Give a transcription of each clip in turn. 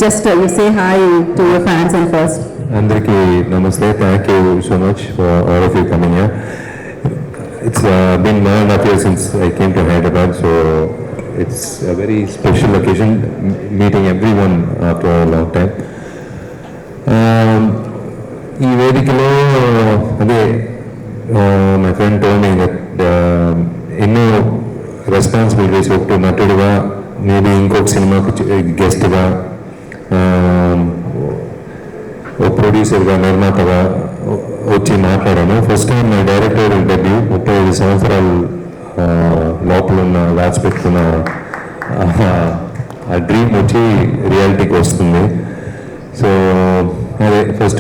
just you say hi to your fans and first. Andariki namaste. Thank you so much for all of you coming here. It's been 1.5 years since I came to Hyderabad, so it's a very special occasion, meeting everyone after a long time. ఈ వేదికలో అదే my friend told me that ఎన్నో responsibilities ఒకటి నటుడుగా, maybe ఇంకొక సినిమాకు గెస్ట్గా, ఓ ప్రొడ్యూసర్గా, నిర్మాతగా వచ్చి మాట్లాడాను. ఫస్ట్ టైం నా డైరెక్టర్ డెబ్యూ 35 సంవత్సరాలు లోపల ఉన్న రాసి పెట్టుకున్న ఆ డ్రీమ్ వచ్చి రియాలిటీకి వస్తుంది. సో అదే ఫస్ట్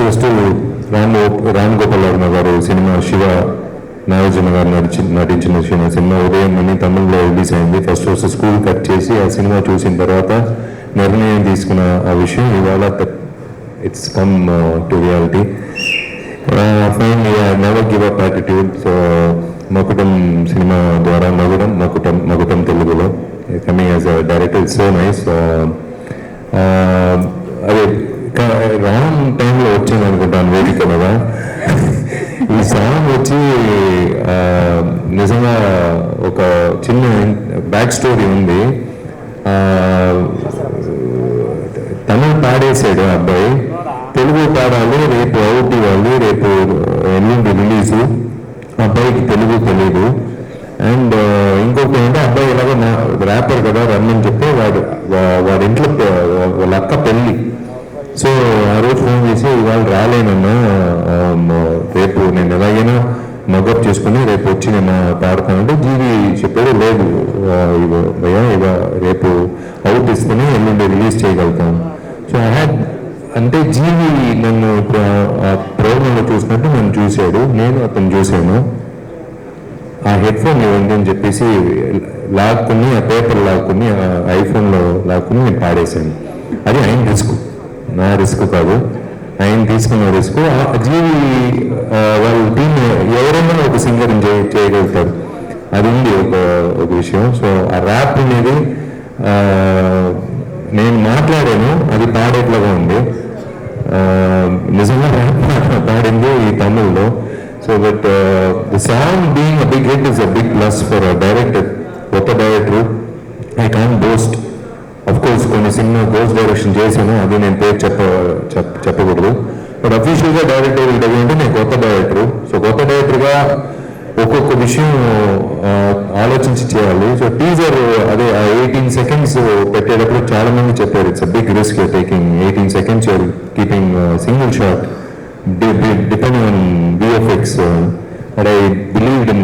రామ్ గోపాల్ వర్మ గారు సినిమా శివ నాగార్జున గారు నటించిన సినిమా ఉదయం అని తమిళ్లో రిలీజ్ అయింది. ఫస్ట్ స్కూల్ కట్ చేసి ఆ సినిమా చూసిన తర్వాత నిర్ణయం తీసుకున్న ఆ విషయం ఇవాళ it's come to reality. Finally I never give up attitude. So Makutam cinema ద్వారా మకుటం తెలుగులో coming as a director, it's so nice. అదే రాంగ్ టైంలో వచ్చాను అనుకుంటాను వేదిక మీద. ఈ సాంగ్ వచ్చి నిజంగా ఒక చిన్న బ్యాక్ స్టోరీ ఉంది. తమిళ్ పాడేసాడు అబ్బాయి, తెలుగు పాడాలి, రేపు అవుట్ ఇవ్వాలి, రేపు ఎల్లుండి రిలీజు. అబ్బాయికి తెలుగు తెలియదు. అండ్ ఇంకొకటి ఏంటంటే అబ్బాయి ఇలాగ ర్యాపర్ కదా రమ్మని చెప్తే వాడి ఇంట్లో వాళ్ళ అక్క పెళ్ళి. సో ఆ రోజు ఫోన్ చేసి ఇవాళ రాలేనన్నా, రేపు నేను ఎలాగైనా మగప్ చేసుకుని రేపు వచ్చి నేను పాడతానంటే జీవి చెప్పాడు, లేదు భయ్యా రేపు అవుట్ తీసుకుని ఎల్లుండి రిలీజ్ చేయగలుగుతాను. సో ఐ హ్యాడ్ అంటే జీవి నన్ను ఆ ప్రోగ్రాంలో చూసినట్టు నన్ను చూశాడు, నేను అతను చూశాను. ఆ హెడ్ ఫోన్ ఇవ్వండి అని చెప్పేసి లాక్కుని, ఆ పేపర్ లాక్కుని, ఆ ఐఫోన్లో లాక్కుని నేను పాడేశాను. అది ఆయన రిస్క్, నా రిస్క్ కాదు, ఆయన తీసుకున్న రిస్క్. జీవి వాళ్ళ టీం ఎవరైనా ఒక సింగర్ చేయగలుగుతారు, అది ఉంది ఒక విషయం. సో ఆ ర్యాప్ అనేది నేను మాట్లాడాను, అది పాడేట్లాగా ఉంది. నిజంగా ర్యాప్ పాడింది ఈ తమిళ్లో. So but the song being a big hit is a big plus for a director, కొత్త director. I can't boast. Of course కొన్ని సినిమా గోస్ట్ డైరెక్షన్ చేశాను, అది నేను పేరు చెప్పకూడదు. బట్ అఫీషియల్గా డైరెక్టర్ ఇంటర్వ్యూ అంటే నేను కొత్త డైరెక్టర్. సో కొత్త డైరెక్టర్గా ఒక్కొక్క విషయం ఆలోచించి చేయాలి. సో టీజర్ అదే 18 seconds పెట్టేటప్పుడు చాలా మంది చెప్పారు, it's a big risk taking 18 seconds you're keeping single shot depending on VFX. But I believed in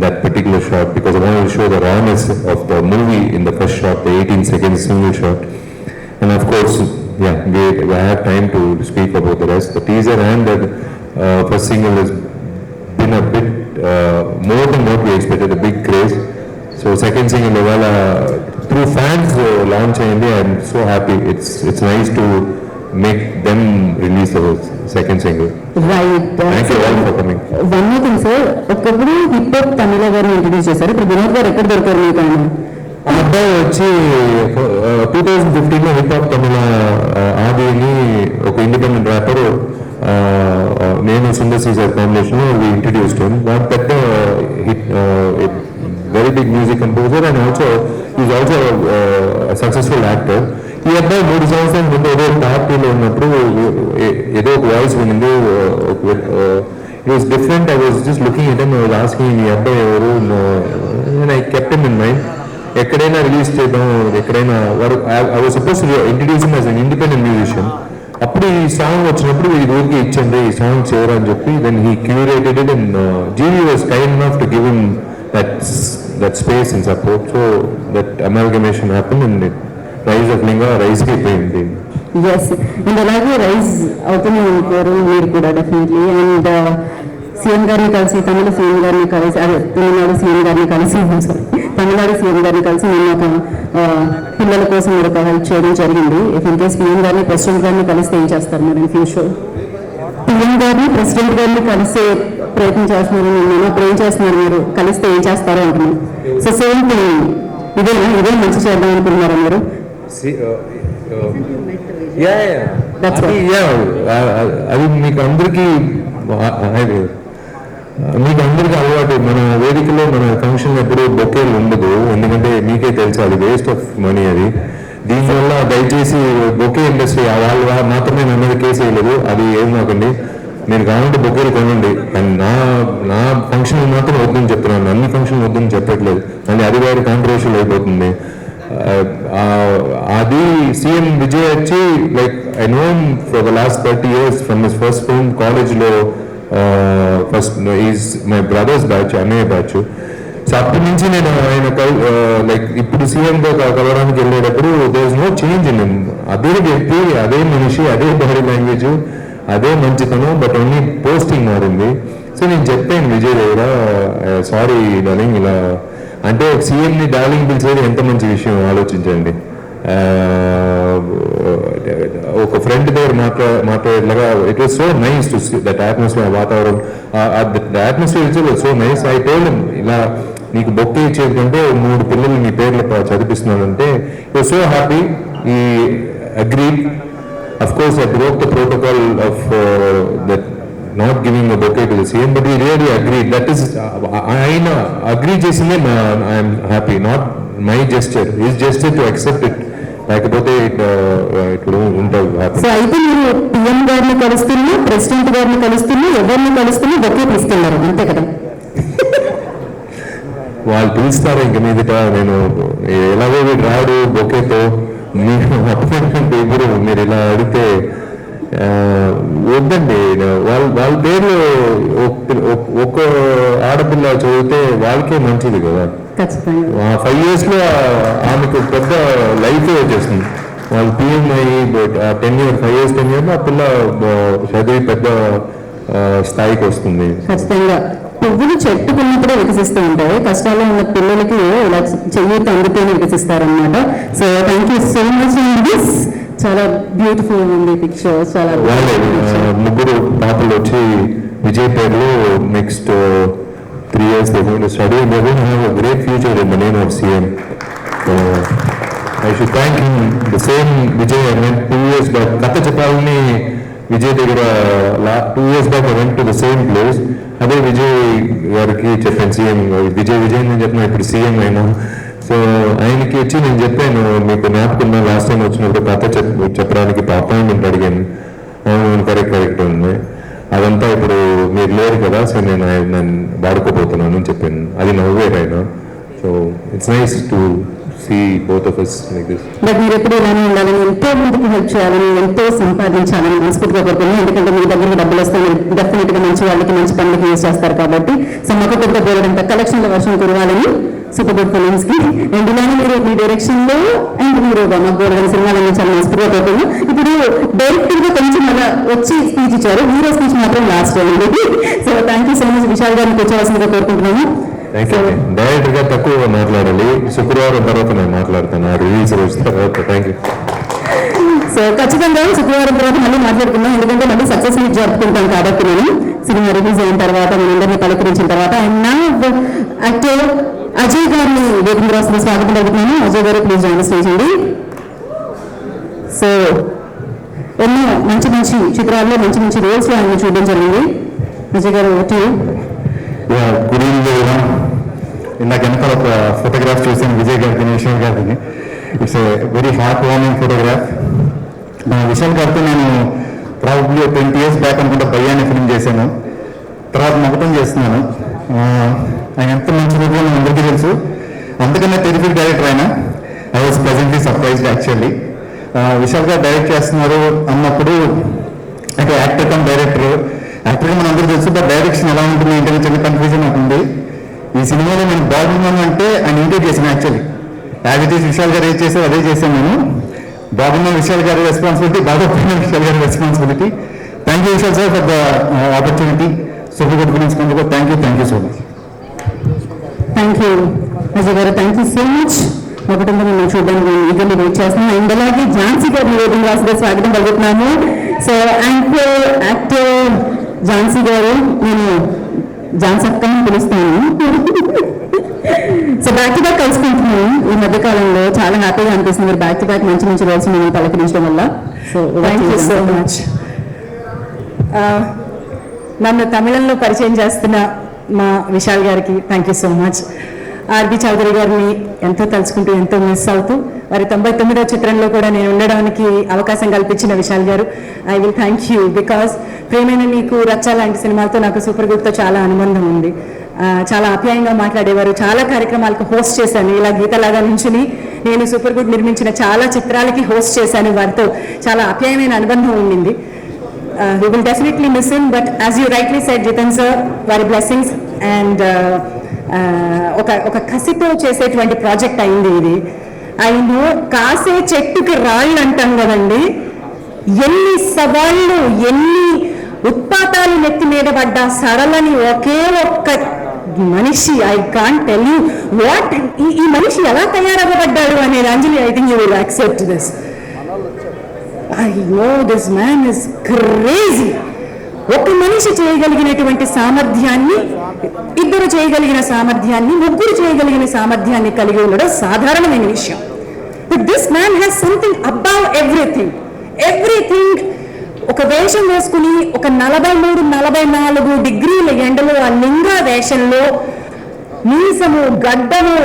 that particular shot because I wanted to show the rawness of the movie in the first shot, the 18 seconds single shot. And of course, I have time to speak about the rest. The teaser and the first single has been a bit more than what we expected, a big craze. So second single through fans launch ayindi. I'm so happy. It's nice to make them release the second single. Right. Thank you all for coming. One more thing, sir. ఒకప్పుడు hip hop తమిళ గారిని introduce చేశారు. ఇప్పుడు వినోద్ గారు ఎక్కడ దొరికారు మీకు? ఆయన అబ్బాయి వచ్చి 2015లో హిప్ హాప్ తమిళ ఆదిని ఒక ఇండిపెండెంట్ ర్యాపర్, నేను సుందర్ సి సార్ కాంబినేషన్లో ఇంట్రడ్యూస్డ్ హిమ్. వాట్ పెద్ద hit, very big music composer and also is also successful actor. ఈ అబ్బాయి 3 సంవత్సరాల ముందు ఏదో పార్టీలో ఉన్నప్పుడు ఏదో ఒక వాయిస్ వినింది. It was different. I was just looking at him, I was asking ఈ అబ్బాయి ఎవరు, I kept him in mind. ఎక్కడైనా రిలీజ్ చేద్దాం, ఎక్కడైనా I was suppose to introduce him as an independent musician. అప్పుడు ఈ సాంగ్ వచ్చినప్పుడు ఈ ఊరికి ఇచ్చండి ఈ సాంగ్ చేయరా అని చెప్పి then he curated it and GV was kind enough to give him that space and support. So that amalgamation happen and rise of Linga రైజ్కి అయిపోయింది. ఎస్, అండ్ అలాగే రైజ్ అవుతుంది అనుకోరు మీరు కూడా డెఫినెట్లీ. అండ్ సీఎం గారిని కలిసి, తమిళ సీఎం గారిని కలిసి, అదే తమిళనాడు సీఎం గారిని కలిసి, తమిళనాడు సీఎం గారిని కలిసి నేను ఒక పిల్లల కోసం మీరు ఒక హెల్ప్ చేయడం జరిగింది. ఇఫ్ ఇన్ కేస్ పీఎం గారిని, ప్రెసిడెంట్ గారిని కలిస్తే ఏం చేస్తారు మీరు ఇన్ ఫ్యూచర్? పీఎం గారిని, ప్రెసిడెంట్ గారిని కలిసే ప్రయత్నం చేస్తున్నారు, నేను ప్రేమ్ చేస్తున్నారు, మీరు కలిస్తే ఏం చేస్తారో అంటున్నాను. సో సేమ్ థింగ్, ఇదే మంచి చేద్దాం అనుకుంటున్నారా మీరు? That's అది అది మీకు అందరికీ అలవాటు. మన వేదికలో మన ఫంక్షన్ ఎప్పుడు బొకేలు ఉండదు, ఎందుకంటే మీకే తెలుసు అది వేస్ట్ ఆఫ్ మనీ. అది దీనివల్ల దయచేసి బొకే ఇండస్ట్రీ వాళ్ళు మాత్రమే నా మీద కేసు వేయలేదు, అది ఏం మాకండి. మీరు కావాలంటే బొకేలు కొనండి, కానీ నా ఫంక్షన్ మాత్రం వద్దని చెప్తున్నాను, అన్ని ఫంక్షన్ వద్దని చెప్పట్లేదు. మళ్ళీ అది వేరే కాంట్రవర్షియల్ అయిపోతుంది. అది సీఎం విజయ్ వచ్చి like I know for the last 30 years from his first film. కాలేజ్లో first is my brothers batch, అన్నయ్య బ్యాచ్. సో అప్పటి నుంచి నేను ఆయన లైక్ ఇప్పుడు సీఎంతో కలవడానికి వెళ్ళేటప్పుడు there is no change in him. అదే వ్యక్తి, అదే మనిషి, అదే బాడీ లాంగ్వేజ్, అదే మంచితనం, బట్ ఓన్లీ పోస్టింగ్ మారింది. సో నేను చెప్పాను విజయ్ దగ్గర, సారీ డార్లింగ్, ఇలా అంటే సీఎంని డార్లింగ్ పిలిచేది ఎంత మంచి విషయం ఆలోచించండి. ఒక ఫ్రెండ్ దగ్గర మాట్లాడేలాగా it was so nice to see that atmosphere, వాతావరణం, atmosphere so nice. I told him, ఇలా నీకు బొక్కే ఇచ్చేది కంటే 3 పిల్లలు నీ పేర్లు చదివిస్తున్నానంటే యూ సో హ్యాపీ. ఈ agreed. Of course, I broke the protocol of that not giving a bouquet to the CM, but he really agreed. That is, I agree chesinde I am happy, not my gesture. His gesture to accept it. లేకపోతే it wouldn't have happened. So అయితే మీరు PM గారిని కలుస్తున్నా, president గారిని కలుస్తున్నా, ఎవరిని కలుస్తున్నా bouquet తీసుకెళ్లారు అంతే కదా? వాళ్ళు పిలుస్తారు ఇంక మీదట. నేను ఎలాగో వీడు రాడు బొకేతో, మీరు అపాయింట్మెంట్ ఇవ్వరు, మీరు ఇలా అడిగితే వద్దండి. వాళ్ళ పేర్లు ఒక్క ఆడపిల్ల చదివితే వాళ్ళకే మంచిది కదా. 5 years లో ఆమెకు పెద్ద లైఫ్ వచ్చేస్తుంది. వాళ్ళు పిఎం అయ్యి 5 years 10 years లో ఆ పిల్ల చదివి పెద్ద స్థాయికి వస్తుంది. ఖచ్చితంగా పువ్వులు చెట్టుకున్నప్పుడే వికసిస్తూ ఉంటాయి, కష్టాల్లో ఉన్న పిల్లలకి ఇలా చెయ్యితో అందుతూనే వికసిస్తారనమాట. So thank you so much in this. చాలా బ్యూటిఫుల్ ఉంది పిక్చర్. చాలా ముగ్గురు పాపలు వచ్చి విజయ్ పేర్లు next 3 years study great future in the name of CM. I should thank him. The same Vijay 2 years back కథ చెప్పాలని విజయ్ దగ్గర 2 years back I went to the same place. అదే విజయ్ గారికి చెప్పాను, సీఎం విజయ్ నేను చెప్పిన ఇప్పుడు సీఎం అయినా. సో ఆయనకి వచ్చి నేను చెప్పాను, మీకు జ్ఞాపకం లాస్ట్ టైం వచ్చినప్పుడు కథ చెప్పడానికి అపాయింట్మెంట్ అడిగాను. కరెక్ట్ ఉంది, అదంతా ఇప్పుడు మీరు లేరు కదా, సో నేను వాడుకోబోతున్నాను అని చెప్పాను. అది నవ్వేరు ఆయన. So it's nice to see both of us like this. But మీరు ఎప్పుడు ఇలానే ఉండాలని, ఎంతో మందికి హెల్ప్ చేయాలని, ఎంతో సంపాదించాలని మనస్ఫూర్తిగా కోరుకున్నాను. ఎందుకంటే మీ దగ్గర డబ్బులు వస్తే మీరు డెఫినెట్ గా మంచి వాళ్ళకి మంచి పనులకి యూజ్ చేస్తారు కాబట్టి. సో మాకు పెద్ద పోరాడంత కలెక్షన్ల వర్షం కురవాలని సూపర్ గుడ్ ఫిలిమ్స్ కి అండ్ ఇలానే మీరు మీ డైరెక్షన్ లో అండ్ మీరు మాకు గోల్డెన్ సినిమాలు చాలా మనస్ఫూర్తిగా కోరుకున్నాం. ఇప్పుడు డైరెక్టర్ గా కొంచెం అలా వచ్చి స్పీచ్ ఇచ్చారు, హీరో స్పీచ్ మాత్రం లాస్ట్ అయింది. So thank you so much. Vishal గారిని కూర్చోవలసిందిగా కోరుకుంటున్నాను. డైరెక్టర్ గా తక్కువ మాట్లాడాలి, శుక్రవారం తర్వాత నేను మాట్లాడతాను, రిలీజ్ రోజు తర్వాత. Thank you. సో ఖచ్చితంగా శుక్రవారం తర్వాత మళ్ళీ మాట్లాడుకున్నాం, ఎందుకంటే మళ్ళీ సక్సెస్ మీట్ జరుపుకుంటాం కాబట్టి. నేను సినిమా రిలీజ్ అయిన తర్వాత మనందరినీ పలకరించిన తర్వాత నా యాక్టర్ అజయ్ గారిని వేదిక రాసిన స్వాగతం జరుగుతున్నాను. అజయ్ గారు ప్లీజ్ జాయిన్ స్టేజ్ అండి. సో ఎన్నో మంచి మంచి చిత్రాల్లో మంచి మంచి రోల్స్ లో ఆయన చూడడం జరిగింది. అజయ్ గారు గుడ్ ఈవినింగ్. ఇందాక ఎంత ఒక ఫోటోగ్రాఫ్ చూసాను విజయ్ గారిని, విశాల్ గారిని. It's a very heart warming photograph. Vishal గారితో నేను ప్రాబబ్లీ 20 years బ్యాక్ అనుకుంటే భయ్యాన్ని ఫిల్మ్ చేశాను, తర్వాత మొగటం చేస్తున్నాను. ఆయన ఎంత మంచి రోజు అందరికీ తెలుసు, అందుకనే టెరిఫిక్ డైరెక్టర్ ఆయన. I was presently surprised actually. Vishal గారు డైరెక్ట్ చేస్తున్నారు అన్నప్పుడు అంటే యాక్టర్ కమ్ డైరెక్టర్, యాక్టర్గా మన అందరూ తెలుసు, బట్ డైరెక్షన్ ఎలా ఉంటుంది ఏంటనే చిన్న కన్ఫ్యూజన్ ఉంటుంది. ఈ సినిమాలో నేను బాగున్నాను అంటే ఆయన ఇంటర్వ్యూ చేశాను actually. As it is Vishal గారు ఏం చేశారు అదే చేశాను నేను. బాగున్న విశాల్ గారి రెస్పాన్సిబిలిటీ, బాగోపోయిన విశాల్ గారి responsibility. Thank you Vishal sir for the opportunity. Super good films కందుకు thank you so much. Thank you Ajay గారు, థ్యాంక్ యూ సో మచ్. ఒకటిగా మేము చూడడానికి ఈగర్లీ వెయిట్ చేస్తున్నాం. అండ్ అలాగే ఝాన్సీ గారిని వేదిక రాసుగా స్వాగతం పలుకుతున్నాము. సో యాక్టర్ ఝాన్సీ గారు, నేను ఝాన్సీ అక్క అని పిలుస్తాను. సో బ్యాక్ టు బ్యాక్ కలుసుకుంటున్నాం ఈ మధ్య కాలంలో, చాలా హ్యాపీగా అనిపిస్తుంది. మీరు బ్యాక్ టు బ్యాక్ మంచి మంచి రోల్స్ మేము పలకరించడం వల్ల. So thank you so much. నన్ను తమిళంలో పరిచయం చేస్తున్న మా విశాల్ గారికి thank you so much. RB Choudary గారిని ఎంతో తలుచుకుంటూ ఎంతో మిస్ అవుతూ వారి 99వ చిత్రంలో కూడా నేను ఉండడానికి అవకాశం కల్పించిన విశాల్ గారు, I will thank you. Because ప్రేమైన నీకు, రచ్చ లాంటి సినిమాలతో నాకు సూపర్ గుడ్తో చాలా అనుబంధం ఉంది. చాలా ఆప్యాయంగా మాట్లాడేవారు. చాలా కార్యక్రమాలకు హోస్ట్ చేశాను. ఇలా గీతలాగా నుంచుని నేను సూపర్ గుడ్ నిర్మించిన చాలా చిత్రాలకి హోస్ట్ చేశాను. వారితో చాలా ఆప్యాయమైన అనుబంధం ఉండింది. We will definitely miss him, but as you rightly said, Jitan sir, వారి blessings and ఒక కసితో చేసేటువంటి ప్రాజెక్ట్ అయింది ఇది. ఆయన కాసే చెట్టుకి రాళ్ళు అంటాం కదండి, ఎన్ని సవాళ్ళు ఎన్ని ఉత్పాతాలు నెత్తి మీద పడ్డా సరళని ఒకే ఒక్క మనిషి, I can't tell you what ఈ మనిషి ఎలా తయారవ్వబడ్డాడు అనేది. Anjali, I think you will accept this. I know this man is crazy. ఒక మనిషి చేయగలిగినటువంటి సామర్థ్యాన్ని, ఇద్దరు చేయగలిగిన సామర్థ్యాన్ని, ముగ్గురు చేయగలిగిన సామర్థ్యాన్ని కలిగి ఉండడం సాధారణమైన విషయం. But this man has something above everything. ఒక వేషం వేసుకుని ఒక 43-44 డిగ్రీల ఎండలో ఆ లింగా వేషంలో మీసము గడ్డము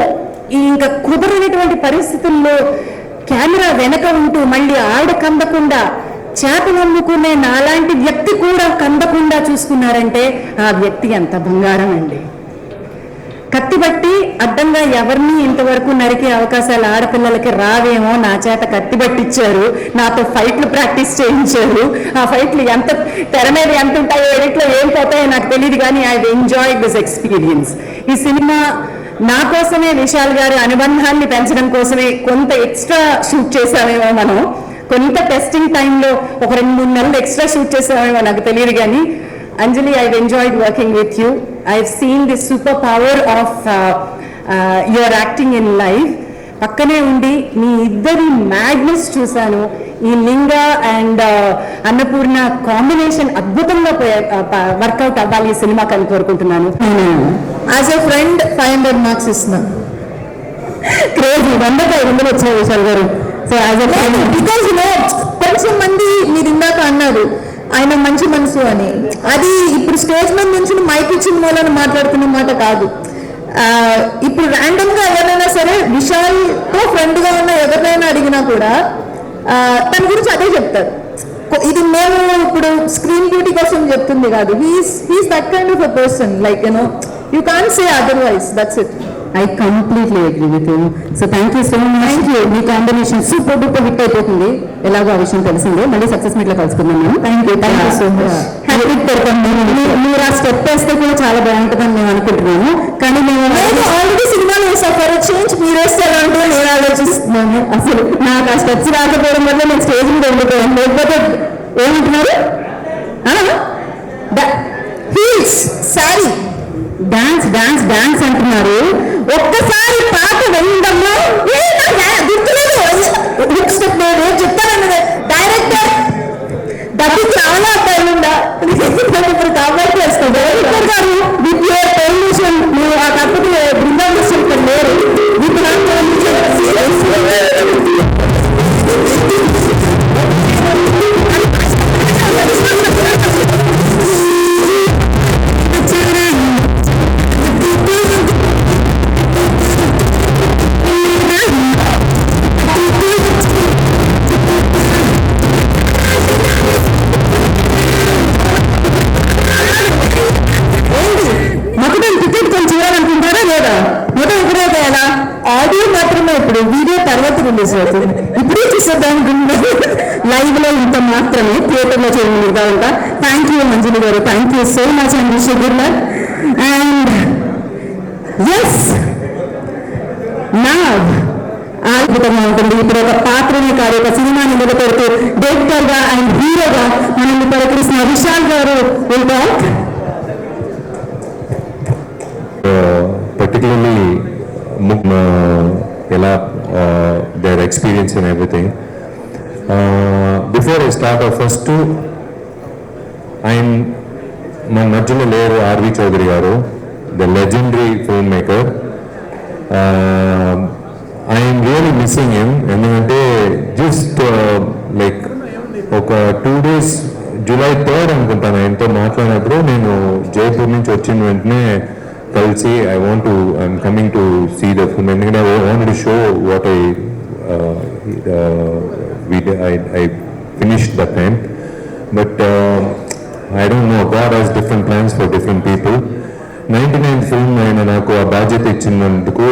ఇంకా కుదరనటువంటి పరిస్థితుల్లో కెమెరా వెనక ఉంటూ మళ్ళీ ఆవిడ కందకుండా చేపలు అమ్ముకునే నాలాంటి వ్యక్తి కూడా కందకుండా చూసుకున్నారంటే ఆ వ్యక్తి ఎంత బంగారం అండి. కత్తిబట్టి అడ్డంగా ఎవరిని ఇంతవరకు నరికే అవకాశాలు ఆడపిల్లలకి రావేమో, నా చేత కత్తిబట్టిచ్చారు, నాతో ఫైట్లు ప్రాక్టీస్ చేయించారు. ఆ ఫైట్లు ఎంత తెర మీద ఎంత ఉంటాయో, ఎడిట్లో ఏం పోతాయో నాకు తెలియదు, కానీ ఐ ఎంజాయ్ దిస్ ఎక్స్పీరియన్స్. ఈ సినిమా నా కోసమే, విశాల్ గారి అనుబంధాన్ని పెంచడం కోసమే కొంత ఎక్స్ట్రా షూట్ చేసామేమో మనం, కొంత టెస్టింగ్ టైంలో ఒక 2-3 నెలలు ఎక్స్ట్రా షూట్ చేసామేమో నాకు తెలియదు. కానీ Anjali, I enjoyed working with you. I seen the super power of your acting in life. పక్కనే ఉండి మీ ఇద్దరి మ్యాడ్నెస్ చూశాను. ఈ లింగ అండ్ అన్నపూర్ణ కాంబినేషన్ అద్భుతంగా వర్కౌట్ అవ్వాలి ఈ సినిమాకి అని కోరుకుంటున్నాను. యాజ్ ఎ ఫ్రెండ్ 500 మార్క్స్ ఇస్తున్నాను. క్రేజీ 100 వచ్చాయి Vishal garu. So as a friend, because కొంచెం మంది మీరు ఇందాక అన్నారు ఆయన మంచి మనసు అని, అది ఇప్పుడు స్టేజ్ మీద నుంచి మైక్ ఇచ్చిన మూలని మాట్లాడుతున్న మాట కాదు. ఇప్పుడు ర్యాండమ్ గా ఎవరైనా సరే విశాల్తో ఫ్రెండ్ గా ఉన్న ఎవరినైనా అడిగినా కూడా తన గురించి అదే చెప్తారు. ఇది మేము ఇప్పుడు స్క్రీన్ బ్యూటీ కోసం చెప్తుంది కాదు. He's that kind of a person, like you can't say otherwise. That's it. I completely agree with you. So thank you so much. Thank you. Me combination super duper hit అయిపోతుంది. ఎలాగో ఆ విషయం తెలిసిందే. మళ్ళీ success meet లో కలుసుకుందాం మేము. Thank you so much. మీరు ఆ స్టెప్ వేస్తే కూడా చాలా బాగుంటుందని మేము అనుకుంటున్నాము. కానీ మేము ఆల్రెడీ సినిమాలో వేసా ఫర్ చేంజ్, మీరు వేస్తే ఎలా ఉంటుందో నేను ఆలోచిస్తున్నాను. అసలు నాకు ఆ స్టెప్స్ రాకపోవడం వల్ల నేను స్టేజ్ మీద వెళ్ళిపోయాను. లేకపోతే ఏమంటున్నారు, heels sorry dance dance dance అంటున్నారు. ఒక్కసారి పాట వినడము గుర్తులేదు. స్టెప్ నేను చెప్తానన్నది డైరెక్టర్ డబ్బు చాలా అబ్బాయిలుండా ఇప్పుడు కాబట్టి వేస్తాం. డైరెక్టర్ గారు విత్ యువర్ టెలివిజన్, మీరు ఆ తప్పటి బృందావనం ఇక్కడ లేరు. విత్ నాట్ ఆడియో మాత్రమే, ఇప్పుడు వీడియో తర్వాత రిలీజ్ అవుతుంది. ఇప్పుడే చూసేద్దాం లైవ్ లో ఇంత మాత్రమే, థియేటర్ లో చేయండి కావాలంట. Thank you Manjuli garu, thank you so much and wish you good luck. And yes నా అద్భుతంగా ఉంటుంది. ఇప్పుడు ఒక పాత్రనే కాదు, ఒక సినిమాని నిలబెడుతూ డైరెక్టర్ గా అండ్ హీరోగా మనల్ని పలకరిస్తున్న విశాల్ గారు will talk. particularly their experience and everything. Before I start off, first I'm మన మధ్యలో లేరు ఆర్వి చౌదరి గారు, the legendary film maker. I'm really missing him. ఎందుకంటే జస్ట్ లైక్ ఒక 2 days July 3rd అనుకుంటాను ఆయనతో మాట్లాడినప్పుడు, నేను జైపూర్ నుంచి వచ్చిన వెంటనే కలిసి I'm coming to see the film, ఎందుకంటే I wanted to show what I finished that time. But I don't know, God has different plans for different people. 99th film ఆయన నాకు ఆ బాధ్యత ఇచ్చినందుకు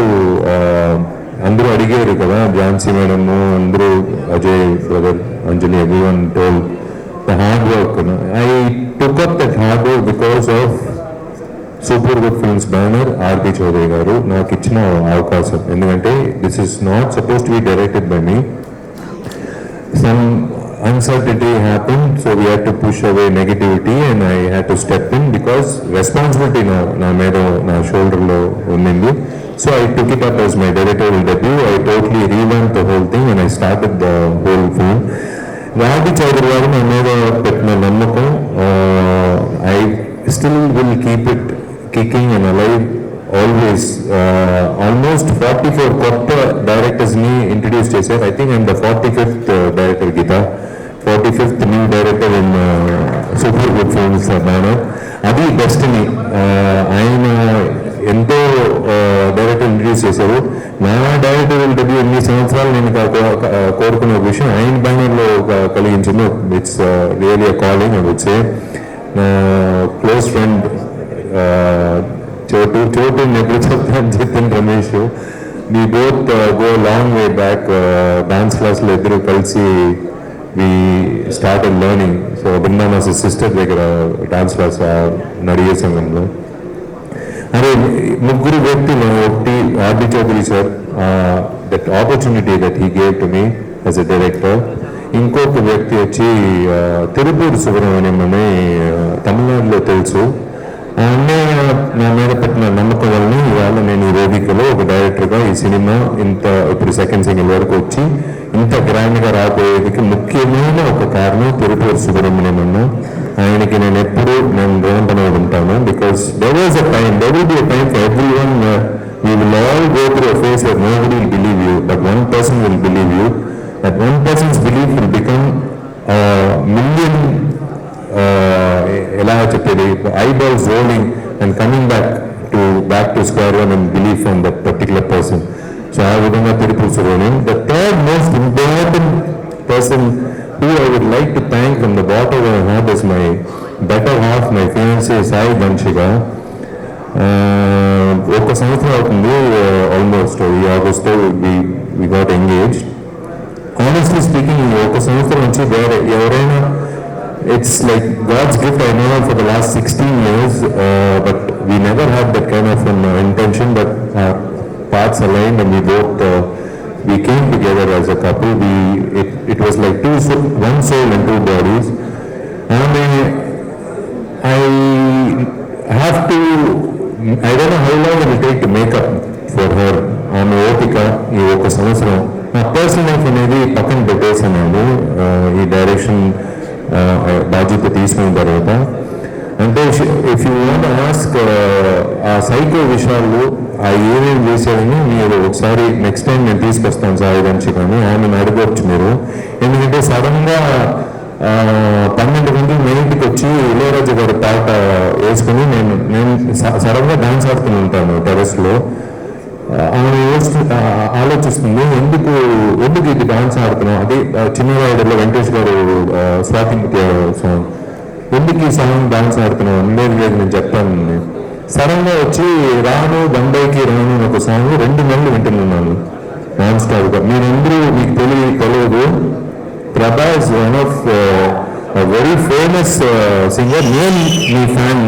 అందరూ అడిగారు కదా, ఝాన్సీ మేడము, అందరూ, Ajay brother, Anjali, everyone told the hard work. I took up that hard work because of super good films banner RP Chowdary garu నాకు ఇచ్చిన అవకాశం. ఎందుకంటే this is not suppose to be directed by me. Some uncertainty happened, so we had to push away negativity and I had to step in because responsibility na shoulder lo unnindi. So I took it up as my directorial debut. I totally revamped the whole thing and I started the whole film. Ravi Chaudhary garu na meeda pettina nammakam, I still will keep it kicking and alive always. Almost 44 kotta directors ni introduce chesaru. I think I'm the 45th director, Geeta, 45th new director in Super Good Films banner. అది destiny. ఆయన ఎంతో director introduce చేశారు. నా director debut ఎన్ని సంవత్సరాలు నేను కోరుకున్న విషయం ఆయన బ్యానర్లో కలిగించింది. It's really a calling, I would say. నా క్లోజ్ ఫ్రెండ్ చోటు ఎప్పుడు చెప్తాను, Jithin Ramesh, we both go a long way back. Dance క్లాస్లో ఇద్దరు కలిసి we started learning. So Brindavan as a sister దగ్గర డాన్స్ క్లాస్ నడిగే సంఘంలో. అదే ముగ్గురు వ్యక్తులు, ఒకటి RB Choudary sir, that opportunity that he gave to me as a director. ఇంకొక వ్యక్తి వచ్చి తిరుపూరి సుబ్రహ్మణ్యం అని తమిళనాడులో తెలుసు. ఆ అన్నయ్య నా మీద పెట్టిన నమ్మకం వలన ఇవాళ నేను ఈ వేదికలో ఒక డైరెక్టర్గా ఈ సినిమా ఇప్పుడు సెకండ్ సింగిల్ వరకు వచ్చి ఇంత గ్రాండ్గా రాబోయేదికి ముఖ్యమైన ఒక కారణం తిరుపూరి సుబ్రహ్మణ్యం అన్న. ఆయనకి నేను ఎప్పుడు రుణపడి ఉంటాను. Because there will be a time for everyone. We will all go through a phase where nobody will believe you, but one person will believe you. That one person's belief will become a million ఎలా చెప్పేది, eyeballs rolling and coming back to square one and belief on that particular person. So ఆ విధంగా తిరుపూరి Subrahmanyam. The third most important person who I would like to thank from the bottom of my heart is my better half, my fiancée Sai Vanshika. ఒక సంవత్సరం అవుతుంది almost. ఈ ఆగస్ట్లో we got engaged. Honestly speaking, ఒక సంవత్సరం నుంచి వేరే ఎవరైనా, it's like God's gift. I know for the last 16 years, but we never had that kind of an intention, but our paths aligned and we came together as a couple. It was like one soul and two bodies. And I don't know how long it will take to make up for her. ఆమె ఓపిక ఈ ఒక సంవత్సరం. నా personal life అనేది పక్కన పెట్టేసాను ఈ డైరెక్షన్ బాధ్యత తీసుకున్న తర్వాత. అంటే ఇఫ్ యూ వాంట్ ఆస్క్ ఆ సైకో విషయాలు ఆ ఏమేమి చేశారని మీరు ఒకసారి నెక్స్ట్ టైం నేను తీసుకొస్తాను సాయి వంశీ, కానీ ఆమెను అడగవచ్చు మీరు. ఎందుకంటే సడన్గా 12 గంటలు నైట్కి వచ్చి ఇళయరాజు గారి పాట వేసుకుని నేను సడన్గా డాన్స్ ఆడుతూ ఉంటాను టెరెస్లో. ఆమె ఆలోచిస్తుంది, ఎందుకు ఇది డాన్స్ ఆడుతున్నాం. అది చిన్నవాడిలో వెంకటేష్ గారు స్వాతి సాంగ్, ఎందుకు ఈ సాంగ్ డాన్స్ ఆడుతున్నాం. లేదు నేను చెప్తాను. సడన్గా వచ్చి రాను బంబైకి రాను అని ఒక సాంగ్ 2 నెలలు వింటున్నాను నాన్ స్టాప్గా. మీరందరూ మీకు తెలియదు, ప్రభా is one of very famous singer. నేను మీ ఫ్యాన్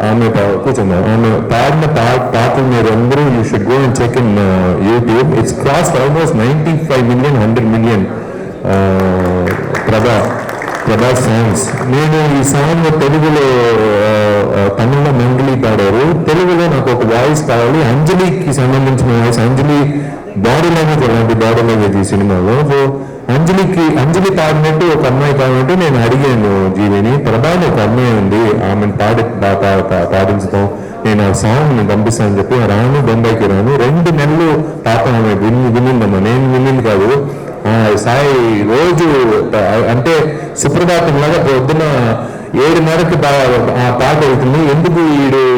ఆమె కూర్చున్నా. ఆమె పాడిన పాటలు మీరు అందరూ you should go and check in YouTube. It's cross almost 95 million 100 million Prabha songs. నేను ఈ సాంగ్ తెలుగులో తమిళలో మంగళి పాడారు, తెలుగులో నాకు ఒక వాయిస్ కావాలి, అంజలికి సంబంధించిన వాయిస్. అంజలి బాడీ లాంగ్వేజ్ అలాంటి బాడీ లాంగ్వేజ్ ఈ సినిమాలో. సో అంజలి పాడినట్టు ఒక అమ్మాయి కావాలంటే నేను అడిగాను జీవిని. ప్రభాని ఒక అమ్మాయి ఉంది, ఆమెను పాడించడం నేను ఆ సాంగ్ పంపిస్తానని చెప్పి రాను, బొంబాయికి రాను, 2 నెలలు పాపం ఆమె వినిందమ్మా, నేను వినింది కాదు. సాయి రోజు అంటే సుప్రభాతం లాగా పొద్దున 7:30కి ఆ పాట వెళ్తుంది. ఎందుకు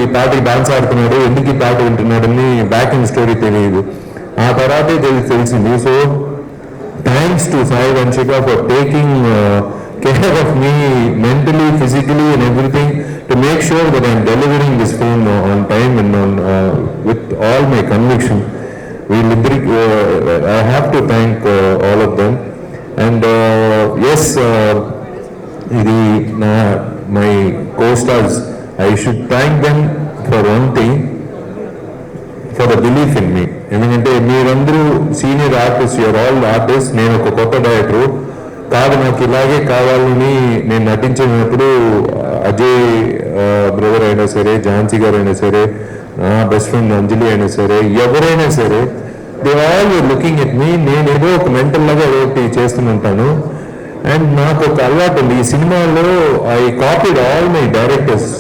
ఈ పాటకి డాన్స్ ఆడుతున్నాడు, ఎందుకు ఈ పాట వింటున్నాడని బ్యాకింగ్ స్టోరీ తెలియదు. ఆ తర్వాతే తెలిసింది. So thanks to Sai Vamshika for taking care of me mentally, physically and everything to make sure that I'm delivering this film on time and on with all my conviction. I have to thank all of them. And yes, my co-stars, I should thank them for one thing, for the belief in me. ఎందుకంటే మీరందరూ senior artist, you're all artist, నేను ఒక కొత్త director కాదు, నాకు ఇలాగే కావాలని నేను నటించినప్పుడు అజయ్ బ్రదర్ అయినా సరే, ఝాన్సీ గారు అయినా సరే, బెస్ట్ ఫ్రెండ్ అంజలి అయినా సరే, ఎవరైనా సరే, they all looking at me. నేను ఏదో ఒక మెంటల్ లాగా ఒకటి చేస్తుంటాను. అండ్ నాకు ఒక అలవాటు ఉంది, ఈ సినిమాలో I copied all my directors.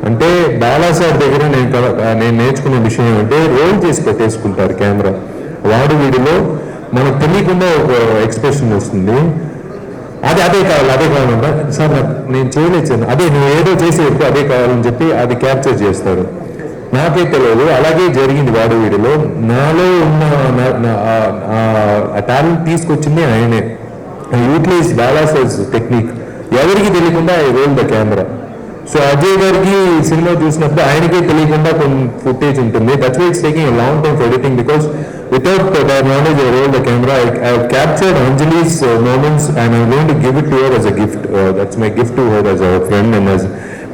అంటే బాలా సార్ దగ్గర నేను నేర్చుకునే విషయం ఏమంటే రోల్ చేసి పెట్టేసుకుంటారు కెమెరా. వాడు వీడిలో మనకు తెలియకుండా ఒక ఎక్స్ప్రెషన్ వస్తుంది, అదే కావాలంట సార్, నేను చేయలేదు, అదే నువ్వు ఏదో చేసేది అదే కావాలని చెప్పి అది క్యాప్చర్ చేస్తారు. నాకే తెలియదు, అలాగే జరిగింది వాడు వీడిలో. నాలో ఉన్న టాలెంట్ తీసుకొచ్చింది ఆయనే. యూటిలైజ్ బాలా సార్స్ టెక్నిక్, ఎవరికి తెలియకుండా I roll the camera. So Ajay గారికి సినిమా చూసినప్పుడు ఆయనకే తెలియకుండా కొన్ని ఫుటేజ్ ఉంటుంది. That's why it's taking a long time for editing, because without their knowledge I rolled the camera. I have captured Anjali's moments and I'm going to give it to her as a gift. That's my gift to her as a friend, and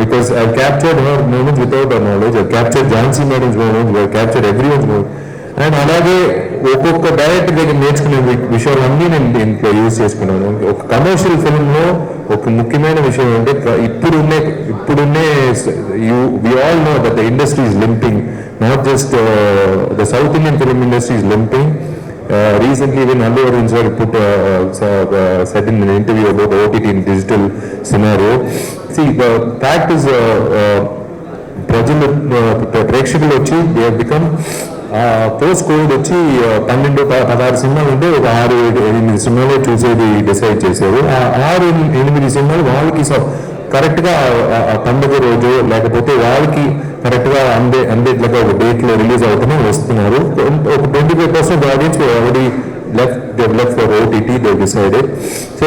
because I've captured her moments without her knowledge. I've captured Jhansi Madam's moments, I've captured everyone's moments. And అలాగే ఒక్కొక్క director దగ్గర నేర్చుకునే విషయాలన్నీ నేను దీంట్లో use చేసుకున్నాను. ఒక commercial ఫిల్మ్లో ఒక ముఖ్యమైన విషయం అంటే ఇప్పుడున్నే we all know that the industry is limping, not just the South Indian film industry is limping. Recently when Allu Arjun sir said in an interview about OTT in digital scenario, see the fact is ప్రేక్షకులు వచ్చి they have become post Covid వచ్చి 12-16 సినిమాలు ఉంటే ఒక 6-8 సినిమాలు చూసేది decide చేశారు. ఆ 6-8 సినిమాలు వాళ్ళకి కరెక్ట్గా పండుగ రోజు లేకపోతే వాళ్ళకి కరెక్ట్గా అందేట్లుగా ఒక డేట్లో రిలీజ్ అవుతూనే వస్తున్నారు. ఒక 25% audience already left for OTT they decided. So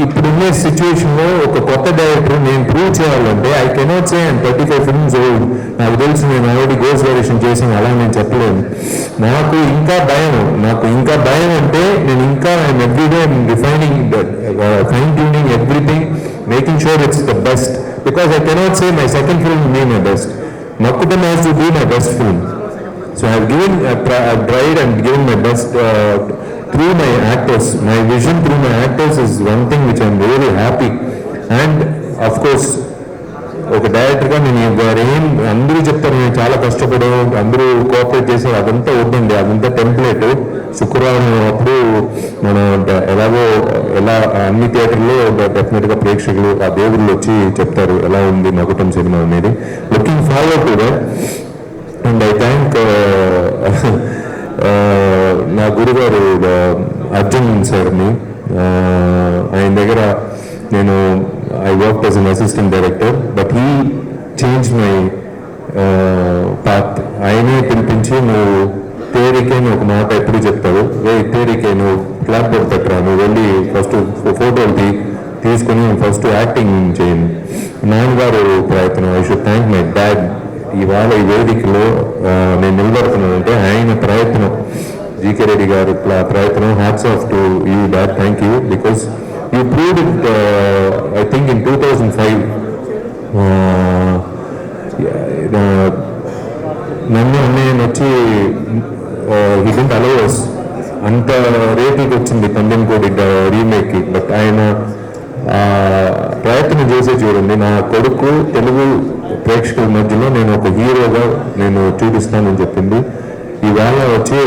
ఇప్పుడున్న సిచ్యువేషన్లో ఒక కొత్త డైరెక్టర్ నేను ప్రూవ్ చేయాలంటే I cannot say and 35 films old, నాకు తెలుసు నేను ఆల్రెడీ గోస్ట్ డైరెక్షన్ చేసాను, అలా నేను చెప్పలేను. నాకు ఇంకా భయం అంటే నేను ఇంకా I'm every day I'm refining, fine tuning everything, making sure it's the best, because I cannot say my second film be my best. Makkutam has to be my best film. So I've tried and given my best through my actors. My vision through my actors is one thing which I'm really happy. And of course, ఒక డైరెక్టర్గా నేను ఏం అందరూ చెప్తారు నేను చాలా కష్టపడే అందరూ కోఆపరేట్ చేశారు, అదంతా వద్దండి, అదంతా టెంప్లెట్. శుక్రవారం అప్పుడు మనం ఎలా అన్ని థియేటర్లో డెఫినెట్గా ప్రేక్షకులు ఆ దేవుళ్ళు వచ్చి చెప్తారు ఎలా ఉంది మకుటం సినిమా అనేది. Looking forward to that. And I thank నా గురుగారు అర్జున్ సార్ని. ఆయన దగ్గర నేను I worked as an assistant director, but he changed my path. ఆయనే పిలిపించి నువ్వు తేరికే ఒక మాట ఎప్పుడు చెప్తావు, తేరికే నువ్వు క్లాప్ బోర్డ్ పెట్టరా, నువ్వు వెళ్ళి ఫస్ట్ ఫోటోలు తీసుకొని ఫస్ట్ యాక్టింగ్ చేయండి. నాన్నగారు ప్రయత్నం, I should thank my dad. ఇవాళ ఈ వేదికలో నేను నిలబడుతున్నానంటే ఆయన ప్రయత్నం, జీకే రెడ్డి గారు ప్రయత్నం. Hats off to you dad, thank you, because you proved it, I think in 2005. నన్ను అన్నయ్య వచ్చి he didn't allow us. అంత రేటుకి వచ్చింది పందెంకోడి రీమేక్కి, బట్ ఆయన ప్రయత్నం చేసే చూడండి. నా కొడుకు తెలుగు ప్రేక్షకుల మధ్యలో నేను ఒక హీరోగా నేను చూపిస్తానని చెప్పింది. ఈవేళ వచ్చి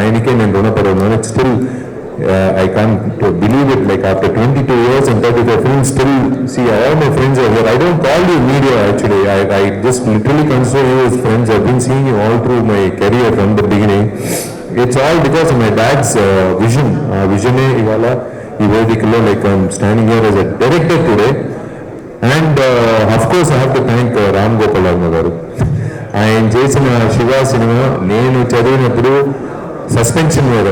ఆయనకే నేను రుణపడి ఉన్నాను. Still I can't believe it, like after 22 years and 35 films, still see all my friends are here. I don't call you media actually, I just literally consider you as friends. I've been seeing you all through my career from the beginning. It's all because of my dad's vision. Vision ivala ee vedikalo, like I'm standing here as a director today. And of course I have to thank Ram Gopal Varma garu. ఆయన చేసిన Shiva cinema నేను చదివినప్పుడు suspension మీద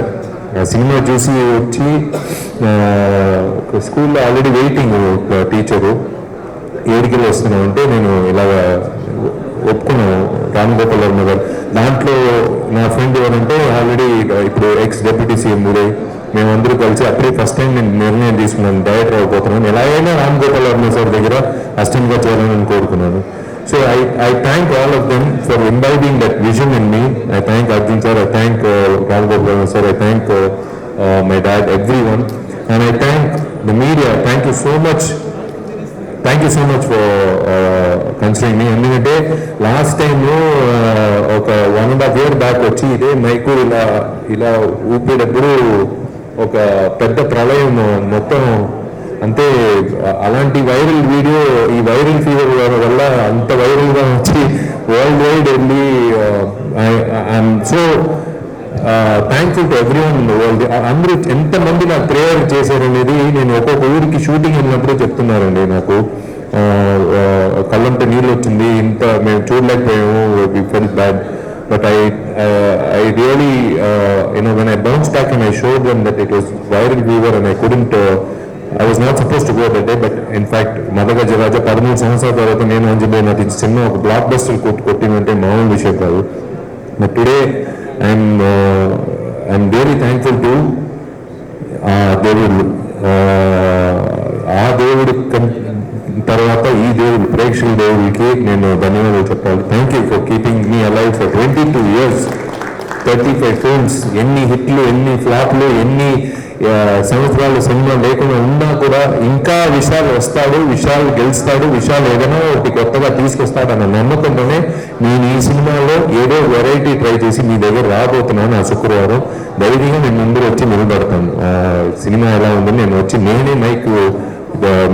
ఆ cinema చూసి వచ్చి స్కూల్లో already waiting ఒక టీచరు ఏడికెళ్ళి వస్తున్నాం అంటే నేను ఇలాగ ఒప్పుకున్నాను రామ్ గోపాల్ వర్మ గారు. దాంట్లో నా ఫ్రెండ్ ఎవరంటే ఆల్రెడీ ఇప్పుడు ఎక్స్ డెప్యూటీ సీఎం ఉదయ్, మేమందరూ కలిసి అప్పుడే ఫస్ట్ టైం నేను నిర్ణయం తీసుకున్నాను డైరెక్టర్ అయిపోతున్నాను. ఎలాగైనా రామ్ గోపాల్ వర్మ సార్ దగ్గర అసిస్టెంట్గా చేయాలని కోరుకున్నాను. So I thank all of them for imbibing that vision in me. I thank Arjun sir, I thank Ram Gopal sir, I thank my dad, everyone. And I thank the media. Thank you so much. Thank you so much for considering me. ఎందుకంటే last time ఒక 1.5 year back వచ్చి ఇదే mic ఇలా ఊపేటప్పుడు ఒక పెద్ద ప్రళయం మొత్తం అంతే. అలాంటి వైరల్ వీడియో ఈ వైరల్ ఫీవర్ వల్ల అంత వైరల్గా వచ్చి వరల్డ్ వైడ్ వెళ్ళి I'm so thankful to every one world. అందరూ ఎంతమంది నాకు ప్రేయర్ చేశారనేది నేను ఒక్కొక్క ఊరికి షూటింగ్ వెళ్ళినప్పుడు చెప్తున్నారండి. నాకు కళ్ళంతా నీళ్ళు వచ్చింది, ఇంత మేము చూడలేకపోయాము, we felt bad. But I really, when I bounced back and I showed them that it was viral fever and I couldn't, I was not supposed to go that day, but in fact, Madagajaraja 13 సంవత్సరాల తర్వాత నేను అంజలి నటించి cinema ఒక block buster కొట్టిందంటే మామూలు విషయం కాదు. But today, I'm really thankful to దేవుడు. ఆ దేవుడి తర్వాత ఈ దేవుడు ప్రేక్షకుల దేవుడికి నేను ధన్యవాదాలు చెప్పాలి. Thank you for keeping me alive for 22 years, 35 films. ఎన్ని హిట్లు, ఎన్ని ఫ్లాప్లు, ఎన్ని సంవత్సరాలు సినిమా లేకుండా ఉన్నా కూడా ఇంకా విశాల్ వస్తాడు, విశాల్ గెలుస్తాడు, విశాల్ ఏదైనా ఒకటి కొత్తగా తీసుకొస్తాడు అన్న నమ్మకంతోనే నేను ఈ సినిమాలో ఏదో వెరైటీ ట్రై చేసి మీ దగ్గర రాబోతున్నాను. ఆ శుక్రవారం ధైర్యంగా నేను ముందు వచ్చి నిలబడతాను. సినిమా ఎలా ఉందని నేను వచ్చి నేనే మైక్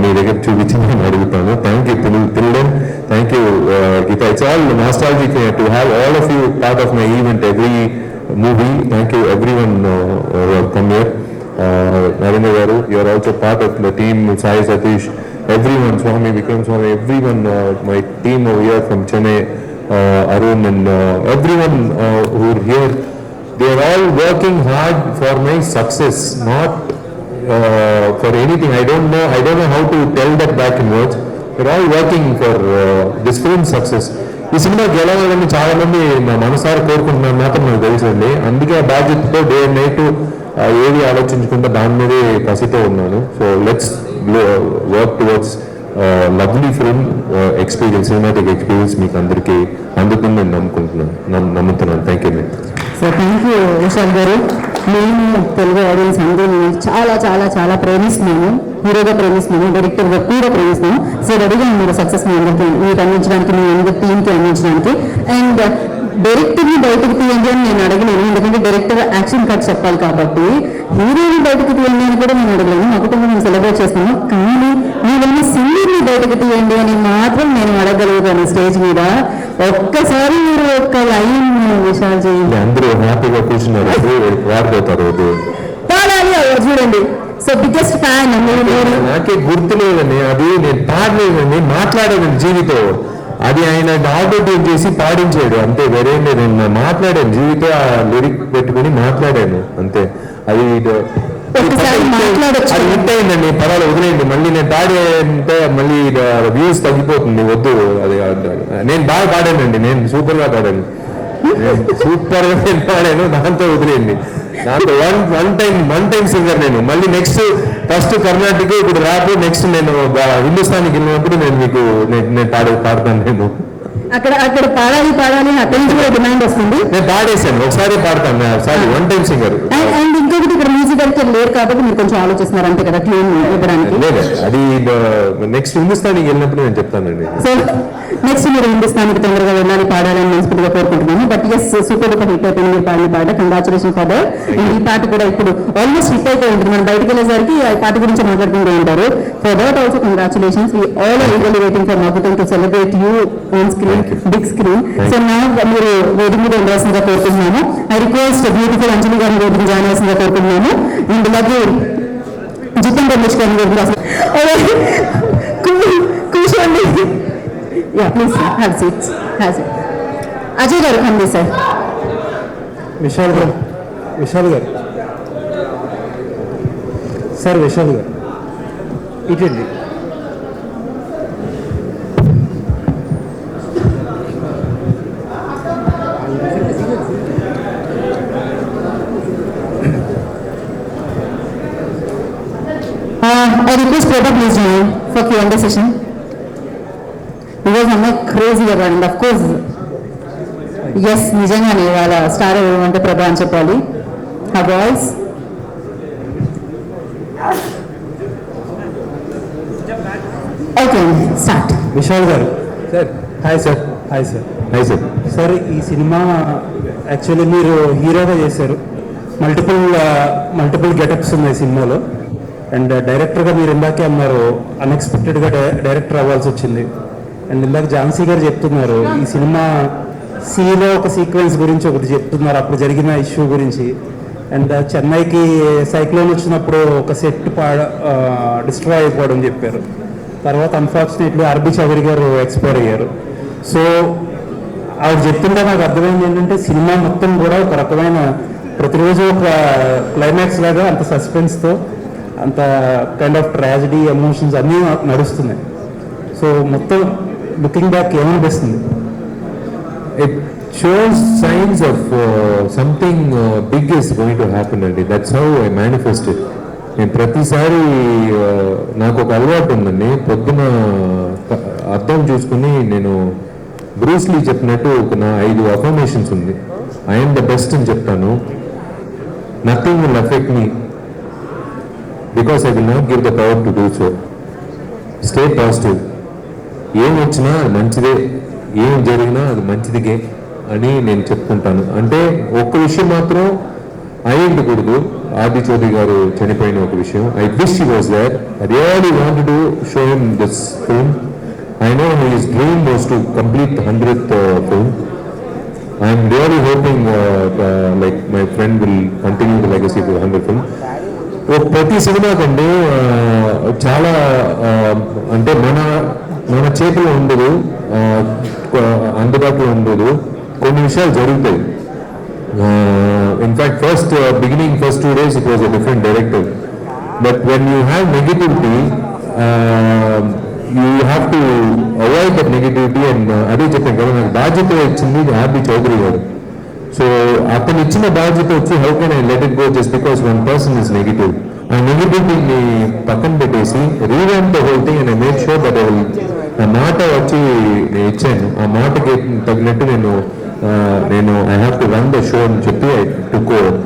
మీ దగ్గర చూపించి నేను అడుగుతాను. థ్యాంక్ యూ తిల్డన్, thank you Geetha. It's all nostalgic to have all of you part of my event every movie. Thank you everyone come here. Narendra garu, you are also part of the team. Sai Satish, everyone, Swami, Vikram Swami, everyone, my team over here from Chennai, Arun and everyone who are here, they are all working hard for my success, not for anything. I don't know how to tell that back in words. They are all working for this film success. ఈ cinema గెలవాలని చాలా మంది మనసారా కోరుకుంటున్నారు, మాత్రం నాకు తెలుసండి. అందుకే ఆ బాధ్యతతో డే అండ్ నైట్ ఏది ఆలోచించకుండా దాని మీదే కసితో ఉన్నాను. So let's work towards lovely film experience, cinematic experience మీకు అందరికీ అందుకుందని నేను నమ్ముతున్నాను. Thank you. So thank you Vishal గారు. నేను తెలుగు ఆడియన్స్ అందరూ చాలా చాలా చాలా ప్రేమిస్తున్నాను, హీరోగా ప్రేమిస్తున్నాను, డైరెక్టర్గా కూడా ప్రేమిస్తున్నాను. సో రెడీగా మీరు సక్సెస్ మీ అందరికీ మీకు అందించడానికి, మీ అందరి టీంకి అందించడానికి. అండ్ డైరెక్టర్ని బయటకు తీయండి అని నేను అడగలేను, ఎందుకంటే డైరెక్టర్ యాక్షన్ కట్ చెప్పాలి కాబట్టి. హీరోని బయటకు తీయండి అని కూడా నేను అడగలేను, మా కుటుంబం మేము సెలబ్రేట్ చేస్తున్నాను. కానీ మీరేమో సింగర్ని బయటకు తీయండి అని మాత్రం నేను అడగలుగుతాను స్టేజ్ మీద. ఒక్కసారి మీరు ఒక్క లైన్ విషయాలు చేయండి. అందరూ హ్యాపీగా కూర్చున్నారు, వాడిపోతారు పాడాలి చూడండి. So biggest fan. నాకే గుర్తులేదండి, అది నేను పాడలేదండి, మాట్లాడేదండి జీవితో. అది ఆయన ఆటోట్యూన్ చేసి పాడించాడు అంతే, వేరే నేను మాట్లాడాను జీవితో, ఆ లిరిక్ పెట్టుకుని మాట్లాడాను అంతే. అది హిట్ అయిందండి, పర్వాలేదు వదిలేయండి. మళ్ళీ నేను పాడే మళ్ళీ వ్యూస్ తగ్గిపోతుంది, వద్దు. అది నేను బాగా పాడానండి, నేను సూపర్గా పాడాను, సూపర్గా నేను పాడాను, దాంతో వదిలేయండి. దాంతో వన్ టైం సింగర్ నేను. మళ్ళీ నెక్స్ట్ ఫస్ట్ కర్ణాటక, ఇప్పుడు ర్యాప్, నెక్స్ట్ నేను హిందుస్థానికి వెళ్ళినప్పుడు నేను పాడతాను. నేను అక్కడ పాడాలి అక్కడి నుంచి కూడా డిమాండ్ వస్తుంది. నేను పాడేశాను, ఒకసారి పాడతాను, sorry one time singer. And ఇంకొకటి ఇక్కడ మ్యూజిక్ డైరెక్టర్ లేరు కాబట్టి మీరు కొంచెం ఆలోచిస్తున్నారు అంతే కదా క్లీన్ ఇవ్వడానికి. లేదు, అది నెక్స్ట్ హిందుస్థానికి వెళ్ళినప్పుడు నేను చెప్తానండి. సో నెక్స్ట్ మీరు హిందుస్థానికి తొందరగా వెళ్ళాలి, పాడాలని మనస్ఫూర్తిగా కోరుకుంటున్నాను. But yes, super duper hit అయిపోయింది మీరు పాడిన పాట. Congratulation for that. ఈ పాట కూడా ఇప్పుడు ఆల్మోస్ట్ హిట్ అయిపోయి ఉంటుంది. మనం బయటకు వెళ్ళేసరికి ఆ పాట గురించి మాట్లాడుకుంటూ ఉంటారు. For that also congratulations. We all are eagerly waiting for Makutam to celebrate you on screen, big screen. So నా మీరు వేదిక మీద ఉండవలసిందిగా కోరుకుంటున్నాను. ఐ రిక్వెస్ట్ బ్యూటిఫుల్ అంజలి గారిని వేదిక జాయిన్ అవ్వాల్సిందిగా కోరుకుంటున్నాను. అండ్ అలాగే జితేంద్ర రమేష్ గారిని వేదిక కూర్చోండి. Yeah, please sir, have seats. Have seats. Ajay garu come sir. Vishal గారు, విశాల్ గారు సార్, విశాల్ గారు ఇటండి. I request Prabha please join for Q&A session. Because I'm not crazy about it. Of course, yes, నిజంగానే వాళ్ళ star అంటే ప్రభా అని చెప్పాలి. ఆ boys okay start. Vishal garu sir. Hi sir. Hi sir. Hi sir. Sir, ఈ సినిమా యాక్చువల్లీ మీరు హీరోగా చేశారు. మల్టిపుల్ గెటప్స్ ఉన్నాయి సినిమాలో. అండ్ డైరెక్టర్గా మీరు ఇందాకే అన్నారు అన్ఎక్స్పెక్టెడ్గా డైరెక్టర్ అవ్వాల్సి వచ్చింది. అండ్ ఇందాక ఝాన్సీ గారు చెప్తున్నారు ఈ సినిమా సీలో ఒక సీక్వెన్స్ గురించి ఒకటి చెప్తున్నారు, అప్పుడు జరిగిన ఇష్యూ గురించి. అండ్ చెన్నైకి సైక్లోన్ వచ్చినప్పుడు ఒక సెట్ డిస్ట్రాయ్ అయిపోవడం చెప్పారు. తర్వాత అన్ఫార్చునేట్లీ ఆర్బి చౌదరి గారు ఎక్స్పైర్ అయ్యారు. సో ఆవిడ చెప్తుంటే నాకు అర్థమైంది ఏంటంటే సినిమా మొత్తం కూడా ఒక రకమైన ప్రతిరోజు ఒక క్లైమాక్స్ లాగా అంత సస్పెన్స్తో, అంత కైండ్ ఆఫ్ ట్రాజడీ, ఎమోషన్స్ అన్నీ నడుస్తున్నాయి. సో మొత్తం లుకింగ్ బ్యాక్ ఏమనిపిస్తుంది? It shows signs of something big is going to happen అండి. That's how I manifest it. నేను ప్రతిసారి నాకు ఒక అలవాటు ఉందండి. పొద్దున అర్థం చూసుకుని నేను బ్రూస్లీ చెప్పినట్టు నా 5 అఫర్మేషన్స్ ఉంది. ఐఎమ్ ద బెస్ట్ అని చెప్తాను. Nothing will affect me because I will not give the power to do so. Stay positive. ఏం వచ్చినా అది మంచిదే, ఏం జరిగినా అది మంచిదిగే అని నేను చెప్పుకుంటాను. అంటే ఒక్క విషయం మాత్రం అయ్యిండకూడదు. ఆర్డి చౌదరి గారు చనిపోయిన ఒక విషయం. I wish he was there. I really wanted to show him this film. I know his dream was to complete 100th film. I'm really hoping like my friend will continue the legacy to 100th film. ప్రతి సినిమాకండి చాలా అంటే మన చేతిలో ఉండదు, అందుబాటులో ఉండదు. కొన్ని విషయాలు జరుగుతాయి. In fact first 2 days it was a different director. But when you have negativity you have to avoid that negativity. And అదే చెప్పాను కదా, నాకు బాధ్యత ఇచ్చింది ఆర్బి చౌదరి గారు. సో అతను ఇచ్చిన బాధ్యత వచ్చి how can I let it go just because one person is negative. ఆ నెగిటివిటీని పక్కన పెట్టేసి revamp the whole thing and I make sure that I will. ఆ మాట వచ్చి నేను ఇచ్చాను, ఆ మాటకి తగినట్టు నేను I have to run the show అని చెప్పి I took over.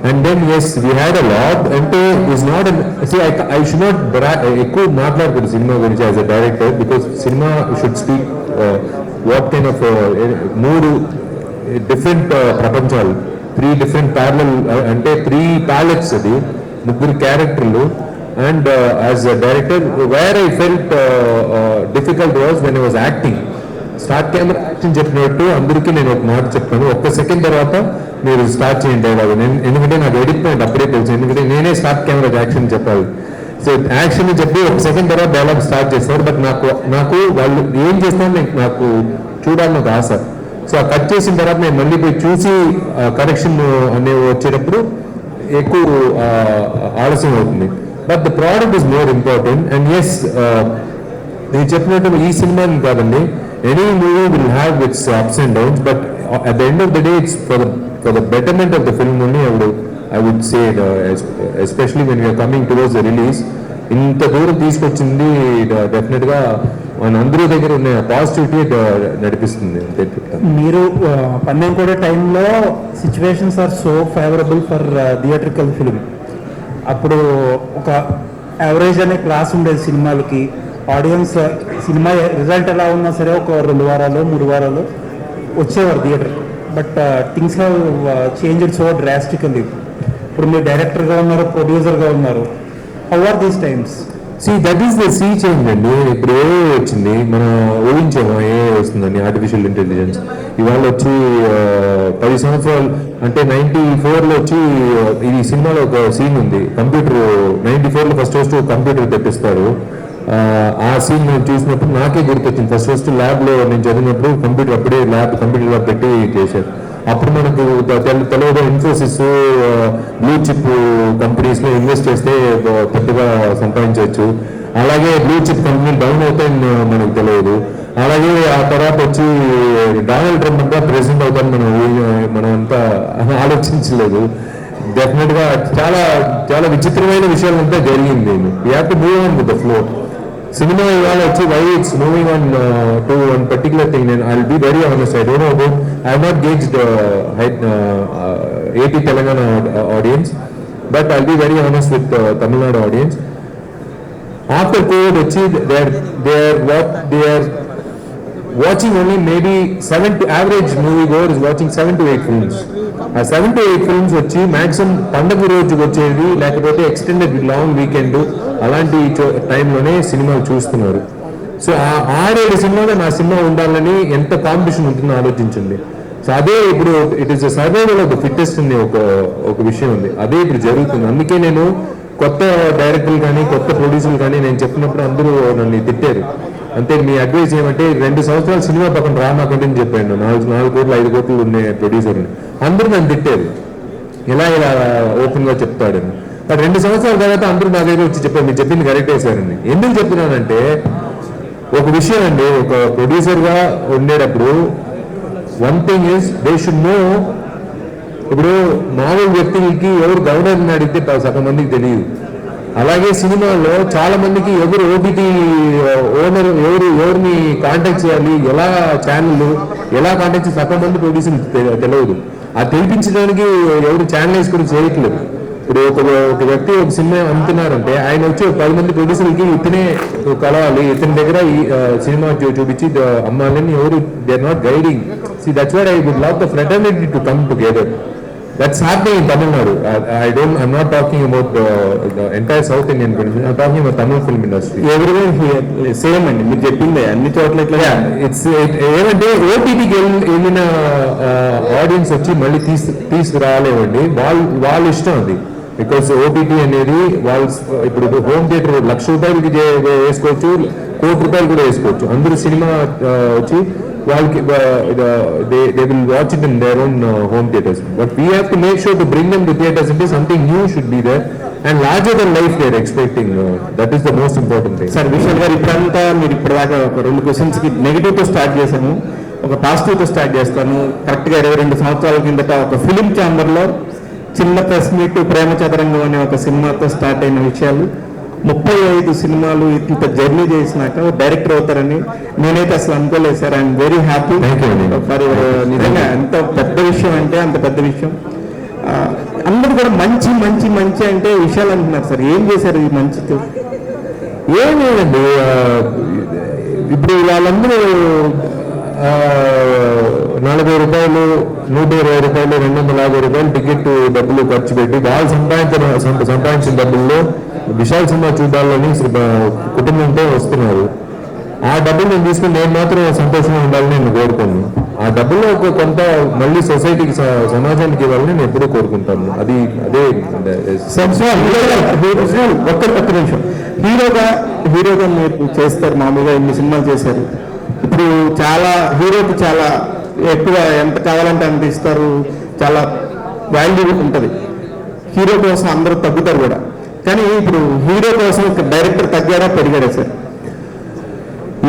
And then yes we had a lot. అంటే is not I should not ఎక్కువ మాట్లాడకూడదు సినిమా గురించి as a director, because cinema should speak what kind of 3 different ప్రపంచాలు, 3 different parallel అంటే 3 palettes, అది 3 క్యారెక్టర్లు. And as a director, where I felt difficult was when I was acting. Start camera action చెప్పినట్టు అందరికీ నేను ఒక మాట చెప్పాను, ఒక్క సెకండ్ తర్వాత మీరు స్టార్ట్ చేయండి డైలాగ్. ఎందుకంటే నాకు ఎడిట్ పాయింట్ అప్పుడే తెలుసు, ఎందుకంటే నేనే స్టార్ట్ కెమెరా యాక్షన్ చెప్పాలి. సో యాక్షన్ చెప్పి ఒక సెకండ్ తర్వాత డైలాగ్ స్టార్ట్ చేస్తారు. బట్ నాకు వాళ్ళు ఏం చేస్తారో నాకు చూడాలని ఒక ఆశ. సో ఆ కట్ చేసిన తర్వాత నేను మళ్ళీ పోయి చూసి కరెక్షన్ అనేవి వచ్చేటప్పుడు ఎక్కువ ఆలస్యం అవుతుంది. But the product is more important. And yes, నేను చెప్పినట్టు ఈ సినిమాని కాదండి, any movie will have its ups and downs, but at the end of the day it's for the betterment of the film only. I would say especially when you're coming towards the release. ఇంత దూరం తీసుకొచ్చింది డెఫినెట్గా మన అందరి దగ్గర ఉన్న positivity నడిపిస్తుంది. మీరు పందెం కూడా టైంలో situations are so favourable for theatrical film. అప్పుడు ఒక యావరేజ్ అనే క్లాస్ ఉండేది సినిమాలకి. ఆడియన్స్ సినిమా రిజల్ట్ ఎలా ఉన్నా సరే ఒక 2 వారాలు 3 వారాలు వచ్చేవారు theatre. But things have changed so drastically. ఇప్పుడు మీరు డైరెక్టర్గా ఉన్నారు, ప్రొడ్యూసర్గా ఉన్నారు. How are these times? That is the sea change అండి. ఇప్పుడు ఏ వచ్చింది, మనం ఊహించాము ఏ వస్తుందని, ఆర్టిఫిషియల్ ఇంటెలిజెన్స్. ఇవాళ వచ్చి 10 సంవత్సరాలు అంటే 94లో వచ్చి ఈ సినిమాలో ఒక సీన్ ఉంది. కంప్యూటర్ 94లో ఫస్ట్ కంప్యూటర్ తెప్పిస్తారు. ఆ సీన్ నేను చూసినప్పుడు నాకే గుర్తొచ్చింది. ఫస్ట్ ల్యాబ్లో నేను చదివినప్పుడు కంప్యూటర్ అప్పుడే కంప్యూటర్ ల్యాబ్ పెట్టి చేశారు. అప్పుడు మనకు తెలియదు ఇన్ఫోసిస్, బ్లూ చిప్ కంపెనీస్లో ఇన్వెస్ట్ చేస్తే పెద్దగా సంపాదించవచ్చు. అలాగే బ్లూ చిప్ కంపెనీలు డౌన్ అవుతాయని మనకు తెలియదు. అలాగే ఆ తర్వాత వచ్చి డొనాల్డ్ ట్రంప్ అంతా ప్రెసిడెంట్ అవుతారని మనం అంతా ఆలోచించలేదు. డెఫినెట్గా చాలా చాలా విచిత్రమైన విషయాలంతా జరిగింది. We have to move on with the flow. Cinema ఇవాళ వచ్చి why it's moving on to one particular thing. నేను I will be very honest, I don't know about, I have not gauged AP Telangana audience, but I will be very honest with Tamil Nadu audience. After Covid వచ్చి they are watching only maybe 7 to average movie goer is watching 7 to 8 films. ఆ 7 to 8 films వచ్చి maximum పండుగ రోజుకి వచ్చేది, లేకపోతే extended long weekend అలాంటి టైంలోనే సినిమాలు చూస్తున్నారు. సో ఆ 6-7 సినిమాలో నా సినిమా ఉండాలని ఎంత కాంపిటీషన్ ఉంటుందో ఆలోచించండి. సో అదే ఇప్పుడు it is survival of the fittest అనే ఒక విషయం ఉంది. అదే ఇప్పుడు జరుగుతుంది. అందుకే నేను కొత్త డైరెక్టర్లు కానీ కొత్త ప్రొడ్యూసర్లు కానీ నేను చెప్పినప్పుడు అందరూ నన్ను తిట్టారు. అంతే, మీ అడ్వైస్ ఏమంటే 2 సంవత్సరాలు సినిమా పక్కన రామాకంటే అని చెప్పాను. 4 కోట్లు 5 కోట్లు ఉండే ప్రొడ్యూసర్ని అందరూ నన్ను తిట్టారు, ఇలా ఓపెన్గా చెప్తాడని. బట్ 2 సంవత్సరాల తర్వాత అందరూ నా దగ్గర వచ్చి చెప్పారు, మీరు చెప్పింది కరెక్ట్ వేశారండి. ఎందుకు చెప్తున్నానంటే ఒక విషయం అండి, ఒక ప్రొడ్యూసర్గా ఉండేటప్పుడు one thing is they should know. ఇప్పుడు మామూలు వ్యక్తులకి ఎవరు గవర్నర్ని అడిగితే సగం మందికి తెలియదు. అలాగే సినిమాలో చాలా మందికి ఎవరు ఓటీటీ ఓనర్, ఎవరిని కాంటాక్ట్ చేయాలి, ఎలా ఛానల్ ఎలా కాంటాక్ట్ చేసి సగం మంది ప్రొడ్యూసర్ తెలియదు. అది తెలిపించడానికి ఎవరు ఛానల్ వేసుకుని చేయట్లేదు. ఇప్పుడు ఒక వ్యక్తి ఒక సినిమా అమ్ముతున్నారంటే ఆయన వచ్చి 10 మంది ప్రొడ్యూసర్లకి ఇతనే కలవాలి, ఇతని దగ్గర ఈ సినిమా చూపించి అమ్మాలని ఎవరు they are not guiding. See that's why I would love the fraternity to come together. That's happening in Tamil Nadu. I'm not talking about the entire South Indian film. I'm talking about Tamil film industry. Everywhere here, same అండి మీరు చెప్పిందే అన్ని చోట్ల ఇట్లా. ఏమంటే ఓటీటీకి వెళ్ళిన audience వచ్చి మళ్ళీ తీసుకురాలేవండి, వాళ్ళ ఇష్టం అది. బికాస్ ఓటీటీ అనేది వాళ్ళు ఇప్పుడు హోమ్ థియేటర్ 1,00,000 రూపాయలకి వేసుకోవచ్చు, 1 కోటి రూపాయలు కూడా వేసుకోవచ్చు. అందరూ సినిమా వచ్చి వాళ్ళకి they will watch it in their own home theaters, but we have to make sure to bring them to theaters. It is something new should be there and larger than life they are expecting. That is the most important thing. Sir Vishal గారు, ఇప్పుడంతా మీరు ఇప్పటిదాకా ఒక 2 క్వశ్చన్స్కి నెగిటివ్తో start చేశాను, ఒక పాజిటివ్తో start చేస్తాను. కరెక్ట్గా 22 సంవత్సరాల కిందట ఒక ఫిలిం ఛాంబర్లో చిన్న ప్రెస్ మీట్ ప్రేమ చదరంగం అనే ఒక సినిమాతో స్టార్ట్ అయిన విషయాలు 35 సినిమాలు ఇంత జర్నీ చేసినాక డైరెక్టర్ అవుతారని నేనైతే అసలు అనుకోలేదు sir. I'm very happy for నిజంగా ఎంత పెద్ద విషయం అంటే అంత పెద్ద విషయం. అందరూ కూడా మంచి మంచి మంచి అంటే విషయాలు అంటున్నారు సార్. ఏం చేశారు ఈ మంచితో? ఏం లేదండి, ఇప్పుడు వాళ్ళందరూ 40 రూపాయలు, 120 రూపాయలు, 250 రూపాయలు టికెట్ డబ్బులు ఖర్చు పెట్టి వాళ్ళు సంపాదించిన డబ్బుల్లో విశాల్ సినిమా చూడాలని కుటుంబంతో వస్తున్నారు. ఆ డబ్బులు నేను తీసుకుని నేను మాత్రం సంతోషంగా ఉండాలని నేను కోరుకోను. ఆ డబ్బుల్లో కొంత మళ్ళీ సొసైటీకి సమాజానికి ఇవ్వాలని నేను ఎప్పుడూ కోరుకుంటాను. అదే ఒక్క నిమిషం. హీరోగా మీరు చేస్తారు, మామూలుగా ఎన్ని సినిమాలు చేశారు. ఇప్పుడు హీరోకి చాలా ఎక్కువ ఎంత కావాలంటే అంత ఇస్తారు, చాలా వాల్యూ ఉంటుంది. హీరో కోసం అందరూ తగ్గుతారు కూడా. కానీ ఇప్పుడు హీరో కోసం డైరెక్టర్ తగ్గాడా పెరిగాడా సార్?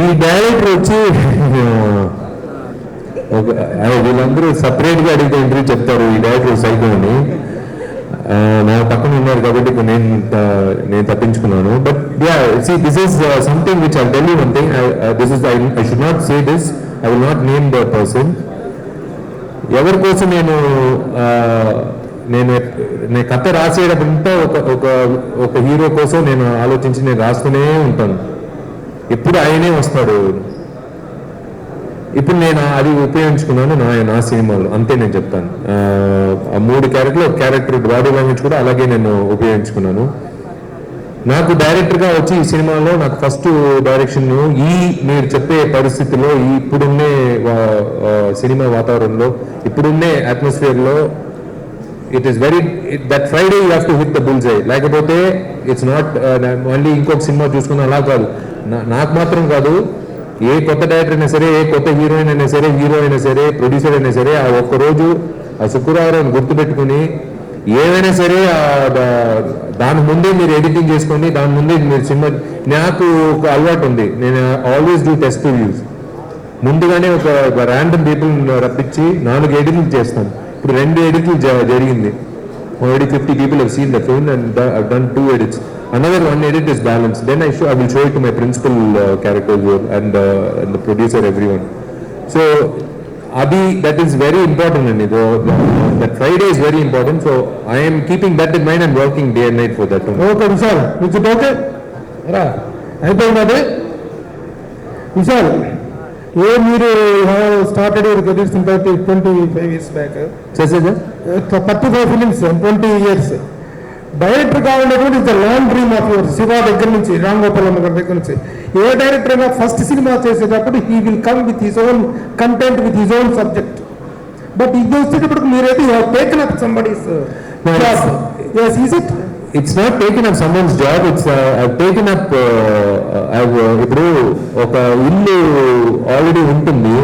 ఈ డైరెక్టర్ వచ్చి వీళ్ళందరూ సపరేట్గా అడిగితే ఇంటర్వ్యూ చెప్తారు ఈ డైరెక్టర్ సైకో అని. నా పక్కన ఉన్నారు కాబట్టి నేను తప్పించుకున్నాను. But this is something which I tell you one thing. I should not say this, I will not name the person. ఎవరి కోసం నేను నేను కథ రాసేటప్పుడంతా ఒక హీరో కోసం నేను ఆలోచించి నేను రాస్తూనే ఉంటాను. ఎప్పుడు ఆయనే వస్తాడు. ఇప్పుడు నేను అది ఉపయోగించుకున్నాను నా సినిమాలో, అంతే నేను చెప్తాను. ఆ 3 క్యారెక్టర్లు, ఒక క్యారెక్టర్ బాడీ లాంగ్వేజ్ కూడా అలాగే నేను ఉపయోగించుకున్నాను. నాకు డైరెక్టర్గా వచ్చి ఈ సినిమాలో నాకు ఫస్ట్ డైరెక్షన్ మీరు చెప్పే పరిస్థితిలో, ఇప్పుడున్నే సినిమా వాతావరణంలో, ఇప్పుడున్నే అట్మాస్ఫియర్లో, it is very that Friday you have to hit the bulls eye. లేకపోతే ఇట్స్ నాట్ మళ్ళీ ఇంకొక సినిమా చూసుకున్నా అలా కాదు. నాకు మాత్రం కాదు, ఏ కొత్త డైరెక్టర్ అయినా సరే, ఏ కొత్త హీరోయిన్ అయినా సరే, హీరో అయినా సరే, ప్రొడ్యూసర్ అయినా సరే, ఆ ఒక్కరోజు ఆ శుక్రవారం గుర్తుపెట్టుకుని ఏమైనా సరే దాని ముందే మీరు ఎడిటింగ్ చేసుకోండి, దాని ముందే మీరు సినిమా. నాకు ఒక అలవాటు ఉంది, నేను ఆల్వేస్ డూ టెస్ట్ రివ్యూస్. ముందుగానే ఒక ర్యాండమ్ పీపుల్ రప్పించి 4 ఎడిట్లు చేస్తాను. ఇప్పుడు 2 ఎడిట్లు జరిగింది. Already 50 people have seen the film and I've done 2 edits. Another 1 edit is balanced. Then I will show it to my principal characters and the producer, everyone. So that is very important, and that Friday is very important. So I am keeping that in mind and working day and night for that. Okay, Vishal, is it okay? అయిపోయింది విశాల్. మీరు started your career in 25 years back. 35 films in 20 years. Director కావాలనేటువంటి is the long dream of your. Shiva దగ్గర నుంచి, రామ్ గోపాలమ్మ గారి దగ్గర నుంచి, ఏ డైరెక్టర్ అయినా ఫస్ట్ సినిమా చేసేటప్పుడు he will come with his own content, with his own subject. But ఇది వచ్చేటప్పుడు మీరైతే you have taken up somebody's job. yes, is it? It's not taken up someone's job. It's I've taken up ఇప్పుడు ఒక ఇల్లు already ఉంటుంది,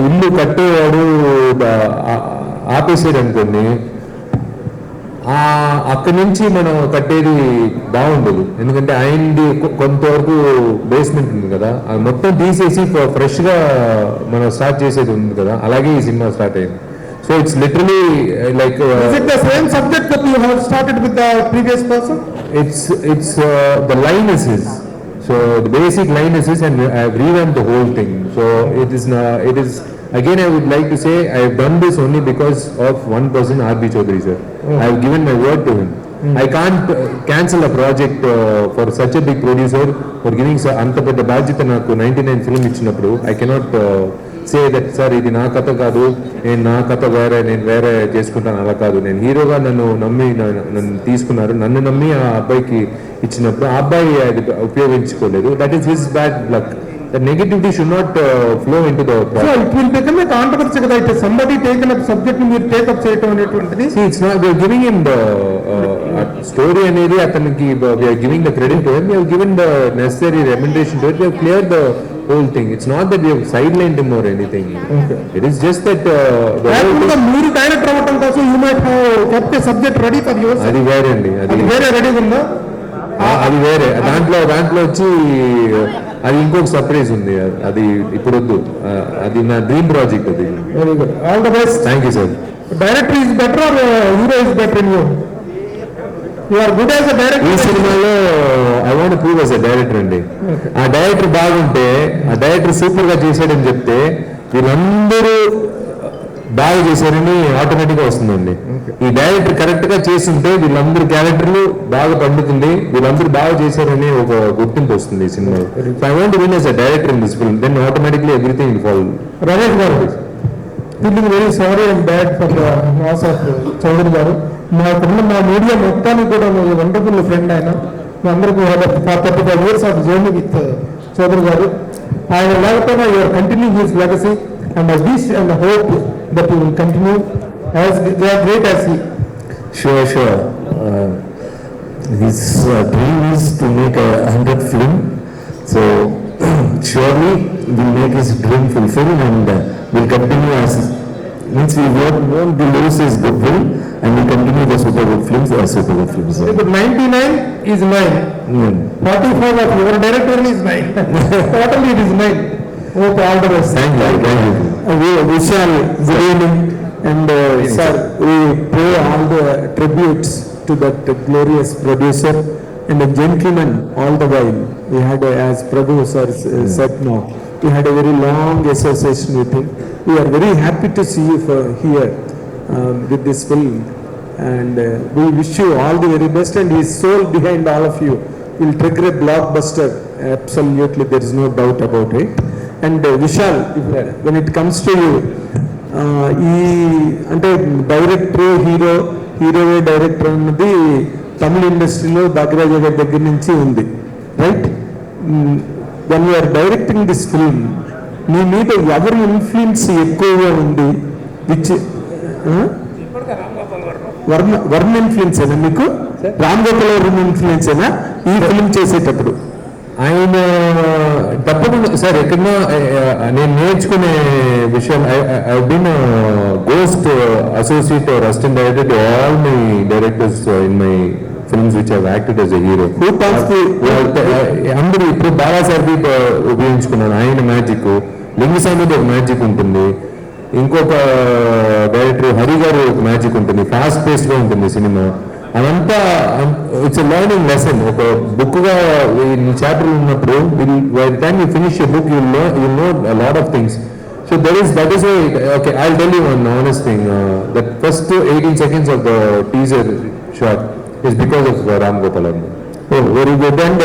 ఇల్లు కట్టేవాడు ఆపేసాడు అనుకోండి, అక్కడి నుంచి మనం కట్టేది బాగుండదు. ఎందుకంటే ఆయనది కొంతవరకు బేస్మెంట్ ఉంది కదా, అది మొత్తం తీసేసి ఫ్రెష్గా మనం స్టార్ట్ చేసేది ఉంది కదా, అలాగే ఈ సినిమా స్టార్ట్ అయింది. So it's literally like is it the same subject that you have started with the previous person? It's the line is his. So the basic line is his, and I have revamped the whole thing. So it is again, I would like to say I have done this only because of one person, R.B. Chaudhary sir. I have given my word to him. I can't cancel a project for such a big producer for giving anta pedda baadhyata naaku 99 film ichinapudu. I cannot say that sir ఇది నా కథ కాదు, నేను నా కథ వేరే, నేను వేరే చేసుకుంటాను, అలా కాదు. నేను హీరోగా నన్ను తీసుకున్నారు, నన్ను నమ్మి ఆ అబ్బాయికి ఇచ్చినప్పుడు ఆ అబ్బాయి అది ఉపయోగించుకోలేదు. That is his bad luck. The negativity should not flow into the project. So it will become a controversy kada ite somebody taken up subject ni meer take up cheyadam anetuntadi. See, it's not, we are giving him the story anedi ataniki, we are giving the credit to him, we have given the necessary remuneration to it, we have cleared the whole thing. It's not that we have sidelined him or anything. Okay. It is just that the meer director avatam kosam you might have kept a subject ready for yourself. adi vere andi, adi vere ready unda, అది వేరే. దాంట్లో వచ్చి అది ఇంకొక surprise ఉంది, అది ఇప్పుడు వద్దు. అది నా డ్రీమ్ ప్రాజెక్ట్. అది very good, all the best. Thank you sir. Director is better or hero is better in you? You are good as a director. ఈ సినిమాలో I want to prove as a director అండి. ఆ director బాగుంటే, ఆ director super గా చేశాడని చెప్తే వీళ్ళందరూ బాగా చేశారని ఆటోమేటిక్ గా వస్తుందండి. ఈ డైరెక్టర్ కరెక్ట్ గా చేస్తుంటే వీళ్ళందరూ క్యారెక్టర్లు బాగా పండుతుంది, వీళ్ళందరూ బాగా చేశారని ఒక గుర్తింపు వస్తుంది ఈ సినిమాలో. I want to win as a director in this film, then automatically everything will follow. Ramesh గారు, feeling very sorry and bad for the loss of Chowdary గారు. మాకున్న మా మీడియా మొత్తానికి కూడా వండర్ఫుల్ ఫ్రెండ్ ఆయన. మా అందరికీ 35 years of journey with Choudary garu. ఆయన లేకపోయినా your continue his legacy and I wish and hope that you will continue as great as he. Sure. His dream is to make 100 film. So surely we'll make his dream fulfill and we'll continue as means we won't lose his goodwill and we'll continue the super good films as super good films. But 99 is 9. 45 of your director is 9. Totally it is 9. Okay, all the best. Thank you. Vishal, good evening. And sir, we pay all the tributes to that glorious producer and a gentleman all the while. We had, as producers said no, we had a very long association with him. We are very happy to see you here. with this film. And we wish you all the very best, and his soul behind all of you will trigger a blockbuster. Absolutely, there is no doubt about it. And Vishal, when it comes to you, ఈ అంటే director హీరోవే director అన్నది తమిళ ఇండస్ట్రీలో భాగ్యరాజ గారి దగ్గర నుంచి ఉంది, right? When you're directing this film, మీ మీద ఎవరి ఇన్ఫ్లుయెన్స్ ఎక్కువగా ఉంది? విచ్ వర్మ ఇన్ఫ్లుయెన్స్ అయినా మీకు? రామ్ గోపాల్ వర్మ ఇన్ఫ్లుయెన్స్ అయినా ఈ ఫిల్మ్ చేసేటప్పుడు? ఆయన తప్పకుండా సార్ ఎక్కడన్నా నేను నేర్చుకునే విషయం, I been ghost associate or assistant director to all my directors in my films which have acted as a hero. అందరూ ఇప్పుడు బాలాసాహెబ్ ఉపయోగించుకున్నాను, ఆయన మ్యాజిక్. లింగస్వామిది ఒక మ్యాజిక్ ఉంటుంది, ఇంకొక డైరెక్టర్ హరి గారు ఒక మ్యాజిక్ ఉంటుంది, ఫాస్ట్ పేస్డ్గా ఉంటుంది సినిమా. అదంతా ఇట్స్ ఎ లెర్నింగ్ లెసన్. ఒక బుక్గా చాప్టర్లు ఉన్నప్పుడు by the time you finish a book you know lot of things. So that is okay, I tell you one honest thing, that first 18 seconds of the teaser shot is because of Ram Gopal Varma. Very good. And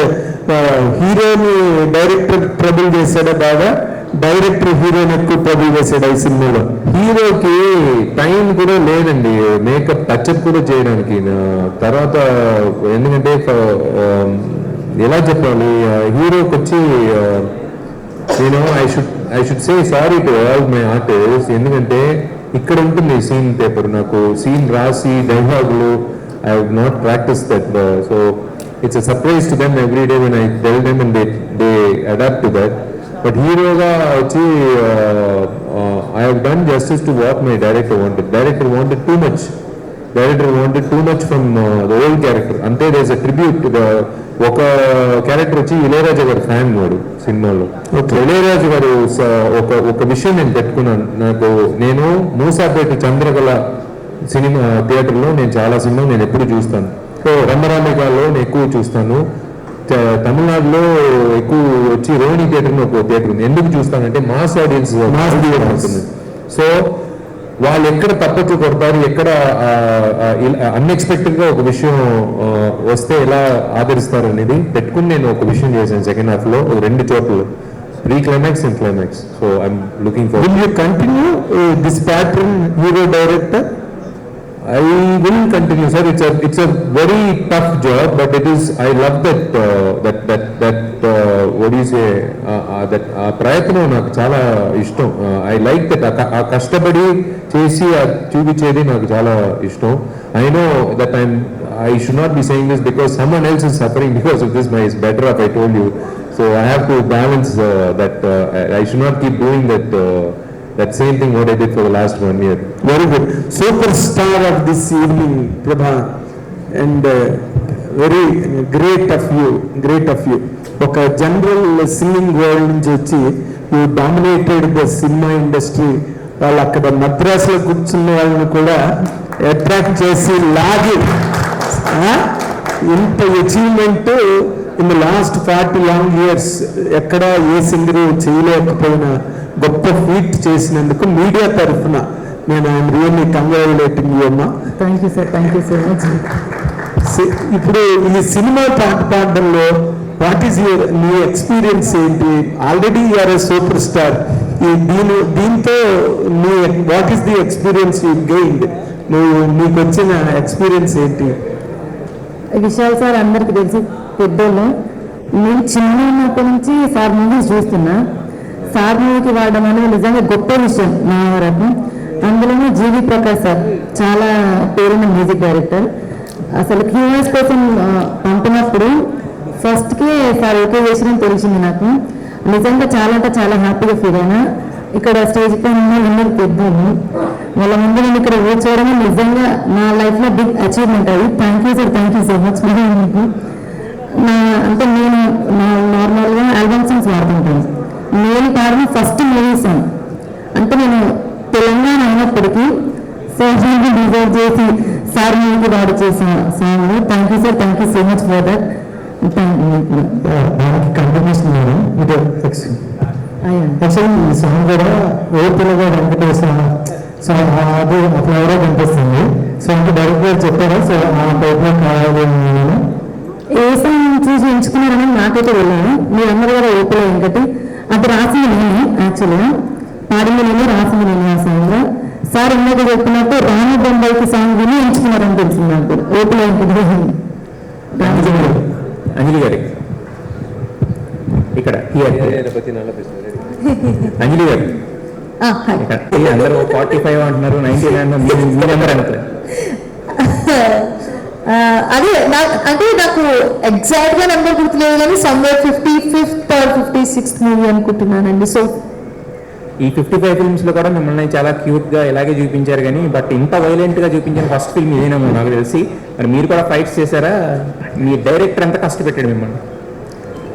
హీరోని director trouble చేశాడా బాగా? Director హీరోని ఎక్కువ trouble చేశాడు ఈ సినిమాలో? హీరోకి time కూడా లేదండి మేకప్ టచ్అప్ కూడా చేయడానికి. తర్వాత ఎందుకంటే ఎలా చెప్పాలి, హీరోకి వచ్చి నేను I should say sorry to all my artist. ఎందుకంటే ఇక్కడ ఉంటుంది సీన్ పేపర్, నాకు సీన్ రాసి డైలాగులు I have not practice that. So it's a surprise to them every day when I tell them and they adapt to that. But హీరోగా వచ్చి I have done justice to what my director wanted. Director wanted too much from the old character. అంటే there is a tribute. ఒక character వచ్చి ఇళయరాజా గారి fan వాడు సినిమాలో. ఇళయరాజా గారు ఒక విషయం నేను పెట్టుకున్నాను. నేను మూసాపేట చంద్రకళ సినిమా థియేటర్లో నేను చాలా సినిమా నేను ఎప్పుడు చూస్తాను. రంగరామికాలో నేను ఎక్కువ చూస్తాను. తమిళనాడులో ఎక్కువ వచ్చి రోహిణి థియేటర్ ఒక థియేటర్ ఉంది. ఎందుకు చూస్తానంటే మాస్ ఆడియన్స్ అవుతుంది. సో వాళ్ళు ఎక్కడ తప్పట్లు కొడతారు, ఎక్కడ అన్ఎక్స్పెక్టెడ్ గా ఒక విషయం వస్తే ఎలా ఆదరిస్తారు అనేది పెట్టుకుని నేను ఒక విషయం చేశాను సెకండ్ హాఫ్ లో 2 చోట్ల, pre climax and climax. So I'm looking for. Will you continue this pattern hero director? I will continue, sir. It's a very tough job, but it is. I love that. What do you say? That ప్రయత్నం నాకు చాలా ఇష్టం. I like that. ఆ కష్టపడి చేసి చూపించేది నాకు చాలా ఇష్టం. I know that I should not be saying this because someone else is suffering because of this. It's better if I told you. So I have to balance that. I should not keep doing that. That same thing what I did for the last 1 year. Very good. Superstar of this evening, Prabha, and very great of you. ఒక general singing world నుంచి వచ్చి you dominated the cinema industry. వాళ్ళు అక్కడ మద్రాసులో కూర్చున్న వాళ్ళని కూడా attract చేసి లాగి ఇంత achievement in the last 40 long years ఎక్కడ ఏ సింగర్ చేయలేకపోయినా గొప్ప ఫీట్ చేసినందుకు మీడియా తరఫున నేను ఐఎమ్ రియల్లీ కంగ్రాచులేటింగ్ యూ అమ్మా. Thank you sir, thank you so much. ఇప్పుడు ఈ సినిమా పాట పాడడంలో వాట్ ఈస్ నీ ఎక్స్పీరియన్స్ ఏంటి? Already you're a super star. దీంతో నీ what is the experience you gained? నీకు వచ్చిన ఎక్స్పీరియన్స్ ఏంటి? విశాల్ సార్ అందరికి తెలిసి పెద్దోళ్ళు. నేను చిన్న ఉన్నప్పటి నుంచి సార్ మూవీస్ చూస్తున్నా. సార్ మూవీకి వాడడం అనేది నిజంగా గొప్ప విషయం నా వరకు. అందులోనే జీవి ప్రకాష్ సార్ చాలా పేరున్న మ్యూజిక్ డైరెక్టర్. అసలు క్యూఎస్ కోసం పంపినప్పుడు ఫస్ట్కే సార్ ఓకే చేసిన తెలిసింది నాకు. నిజంగా చాలా అంటే చాలా హ్యాపీగా ఫీల్ అయినా. ఇక్కడ స్టేజ్ పైన అందరూ పెద్దలు, వాళ్ళ ముందు నేను ఇక్కడ కూర్చోవడం నిజంగా నా లైఫ్లో బిగ్ అచీవ్మెంట్. అది thank you sir, thank you so much. మీకు అంటే నేను నార్మల్గా ఆల్బమ్ సాంగ్స్ వాడుతుంటాను. నేను పాడిన ఫస్ట్ మూవీ సాంగ్ అంటే నేను తెలంగాణ అయినప్పటికీ సార్ డిజైన్ చేసి సార్ మూవీకి వాడు చేసిన song. Thank you sir, thank you so much for that. దానికి కంటిన్యూషన్ మేడం. యాక్చువల్లీ ఈ సాంగ్ కూడా ఓపెన్గా వెంకటేశ్వర సో అది ఫ్లవరే కనిపిస్తుంది. సో అంటే డైరెక్ట్ గారు చెప్పారా సో ఆ టైప్లో కావాలి అని. ఏ సాంగ్ చూసి ఎంచుకున్నారని నాకైతే వెళ్ళాను. మీ అందరూ కూడా ఓపెన్ వెంకటి అది రాసింది నేను, యాక్చువల్గా పాడింది నేను, రాసింది నేను ఆ సాంగ్. సార్ ఇందాక చెప్పినట్టు రాణి బొంబాయికి సాంగ్ విని ఎంచుకున్నారని తెలిసింది నాకు. ఓపెన్ వెంకటి అంజలి గారి ఇక్కడ అంజలి గారు అందరూ 45 అంటున్నారు, 90 అంటున్నారు, మీ నెంబర్ అంటారు. అదే అంటే నాకు ఎగ్జాక్ట్ గా నెంబర్ గుర్తులేదు కానీ somewhere 55th or 56th movie అనుకుంటున్నానండి. సో ఈ 55 ఫిల్మ్స్ లో కూడా మిమ్మల్ని చాలా క్యూట్ గా ఇలాగే చూపించారు కానీ బట్ ఇంత వైలెంట్ గా చూపించిన ఫస్ట్ ఫిల్మ్ ఇదేనేమో నాకు తెలిసి. మరి మీరు కూడా ఫైట్స్ చేశారా? మీ డైరెక్టర్ ఎంత కష్టపెట్టాడు మిమ్మల్ని?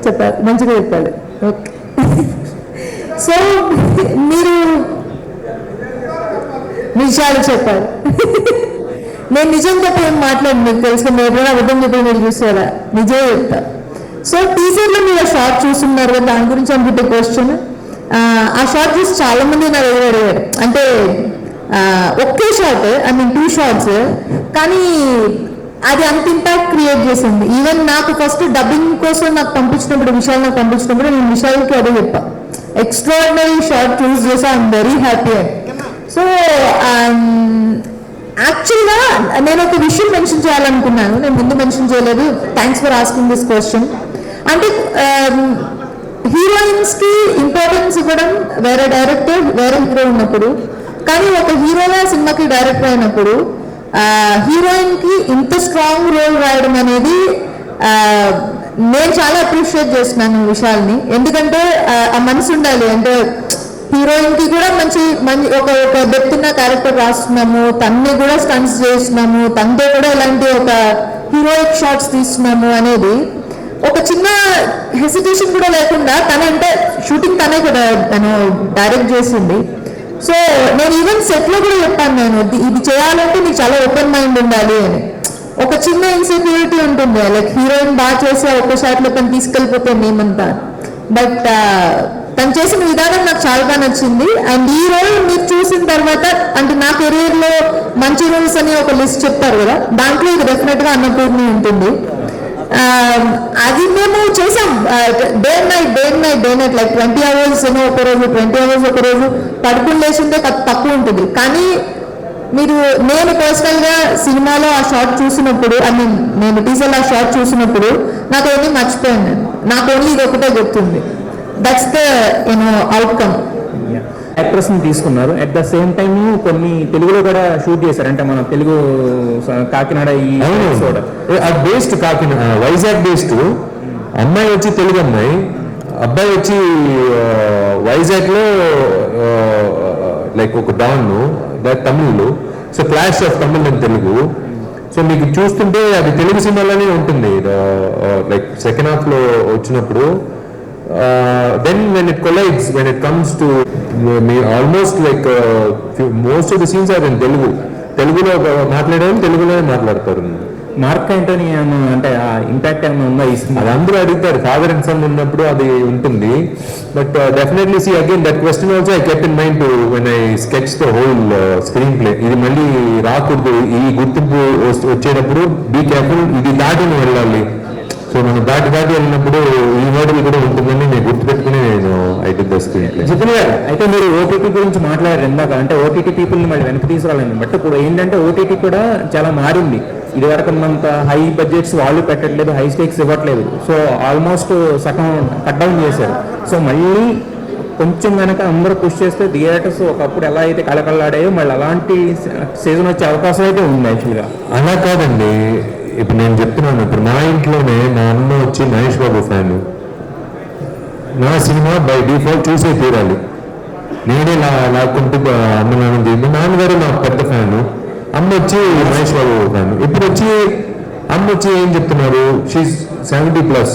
చెప్పారు, మంచిగా చెప్పాడు. ఓకే సో మీరు నిజాలు చెప్పారు. నేను నిజం చెప్పి ఏం మాట్లాడి మీకు తెలుసు, మీరు ఎప్పుడైనా అబద్ధం చెప్పి మీరు చూసారా? నిజమే చెప్తా. సో టీజర్లో మీరు షార్ట్ చూస్తున్నారు కదా, దాని గురించి అనుకుంటే క్వశ్చన్. ఆ షార్ట్ చూసి చాలా మంది నా దగ్గర అడిగారు. అంటే ఒకే షార్ట్, ఐ మీన్ 2 షార్ట్స్, కానీ అది అంత ఇంపాక్ట్ క్రియేట్ చేసింది. ఈవెన్ నాకు ఫస్ట్ డబ్బింగ్ కోసం నాకు పంపించినప్పుడు, విశాల్ నాకు పంపించినప్పుడు నేను విశాల్కి అదే చెప్పా, ఎక్స్ట్రాడినరీ షార్ట్ చూస్ చేసి ఐఎమ్ వెరీ హ్యాపీ అని. సో యాక్చువల్గా నేను ఒక విషయం మెన్షన్ చేయాలనుకున్నాను, నేను ముందు మెన్షన్ చేయలేదు. Thanks for asking this question. అంటే హీరోయిన్స్ కి ఇంపార్టెన్స్ ఇవ్వడం వేరే డైరెక్టర్, వేరే హీరో ఉన్నప్పుడు, కానీ ఒక హీరోగా సినిమాకి డైరెక్టర్ అయినప్పుడు హీరోయిన్ కి ఇంత స్ట్రాంగ్ రోల్ రాయడం అనేది నేను చాలా అప్రిషియేట్ చేస్తున్నాను విషయాల్ని. ఎందుకంటే ఆ మనసు ఉండాలి. అంటే హీరోయిన్ కి కూడా మంచి ఒక డెప్త్ ఉన్న క్యారెక్టర్ రాస్తున్నాము, తన్ని కూడా స్టంట్స్ చేస్తున్నాము, తనతో కూడా ఇలాంటి ఒక హీరోయిక్ షాట్స్ తీస్తున్నాము అనేది ఒక చిన్న హెసిటేషన్ కూడా లేకుండా తనంటే షూటింగ్ తనే కూడా తను డైరెక్ట్ చేసింది. సో నేను ఈవెన్ సెట్లో కూడా చెప్పాను, నేను ఇది చేయాలంటే నీకు చాలా ఓపెన్ మైండ్ ఉండాలి అని. ఒక చిన్న ఇన్సెక్యూరిటీ ఉంటుంది, లైక్ హీరోయిన్ బాగా చేసే ఒక్క షాట్లో తను తీసుకెళ్ళిపోతే మేమంతా. బట్ తను చేసిన విధానం నాకు చాలా బాగా నచ్చింది. అండ్ ఈ రోల్ మీరు చూసిన తర్వాత, అంటే నా కెరీర్లో మంచి రోల్స్ అని ఒక లిస్ట్ చెప్తారు కదా, దాంట్లో ఇది డెఫినెట్గా అన్నపూర్ణి ఉంటుంది. అది మేము చేసాం డే నైట్ లైక్ 20 hours ఒక రోజు, 20 hours ఒక రోజు పడుకుని లేచిందే తక్కువ ఉంటుంది. కానీ నేను పర్సనల్గా సినిమాలో ఆ షార్ట్ చూసినప్పుడు, ఐ మీన్ నేను టీజర్లో ఆ షార్ట్ చూసినప్పుడు నాకు ఏమీ మర్చిపోయాను. నాకు ఓన్లీ ఇది ఒకటే గుర్తుంది. That's the outcome. యాక్ట్రెస్ ని తీసుకున్నారు, అట్ ద సేమ్ టైం కొన్ని తెలుగులో కూడా షూట్ చేశారు. అంటే మన తెలుగు కాకినాడ ఈ బేస్డ్ కాకినాడ వైజాగ్ బేస్డ్. అమ్మాయి వచ్చి తెలుగు అమ్మాయి, అబ్బాయి వచ్చి వైజాగ్ లో లైక్ ఒక don Tamil. So clash of Tamil and Telugu. So మీకు చూస్తుంటే అది తెలుగు సినిమాలోనే ఉంటుంది. లైక్ సెకండ్ హాఫ్ లో వచ్చినప్పుడు then when it collides, when it comes to almost like most of the scenes are in Telugulo మాట్లాడేవాళ్ళు తెలుగులోనే మాట్లాడతారు. మార్క్ యాంటోనీ అంటే ఆ ఇంపాక్ట్ ఏమైనా ఉందా ఈ సినిమా? అది అందరూ అడుగుతారు, ఫాదర్ అండ్ సన్ ఉన్నప్పుడు అది ఉంటుంది. But definitely see again that question also I kept in mind when I sketch the whole screen play. ఇది మళ్ళీ రాకూడదు, ఈ గుర్తింపు వచ్చేటప్పుడు బీ కేర్ఫుల్, ఇది దాటిని వెళ్ళాలి. సో మనం దాటి వెళ్ళినప్పుడు ఈ మోడల్ కూడా ఉంటుందని నేను గుర్తుపెట్టుకుని నేను I did the screen play. Jithin గారు, అయితే మీరు ఓటీటీ గురించి మాట్లాడారు ఇందాక, అంటే ఓటీటీ పీపుల్ని మళ్ళీ వెనక్కి తీసుకురాలని. బట్ ఇప్పుడు ఏంటంటే ఓటీటీ కూడా చాలా మారింది. ఇది వరకు ఉన్నంత హై బడ్జెట్స్ వాళ్ళు పెట్టట్లేదు, హై స్టేక్స్ ఇవ్వట్లేదు. సో ఆల్మోస్ట్ సగం కట్ డౌన్ చేశారు. సో మళ్ళీ కొంచెం కనుక అందరూ పుష్ చేస్తే థియేటర్స్ ఒకప్పుడు ఎలా అయితే కళకళలాడాయో మళ్ళీ అలాంటి సీజన్ వచ్చే అవకాశం అయితే ఉంది. యాక్చువల్గా అలా కాదండి, ఇప్పుడు నేను చెప్తున్నాను, ఇప్పుడు మా ఇంట్లోనే మా అమ్మ వచ్చి మహేష్ బాబు ఫ్యాన్. నా సినిమా బై డిఫాల్ట్ చూసే తీరాలి. నేనే లాక్కుంటూ అమ్మ నాన్న తీయండి. నాన్నగారు నాకు పెద్ద ఫ్యాను, అమ్మ వచ్చి మహేష్ బాబు ఫ్యాన్. ఇప్పుడు వచ్చి అమ్మ వచ్చి ఏం చెప్తున్నారు, షీఈ్ 70+.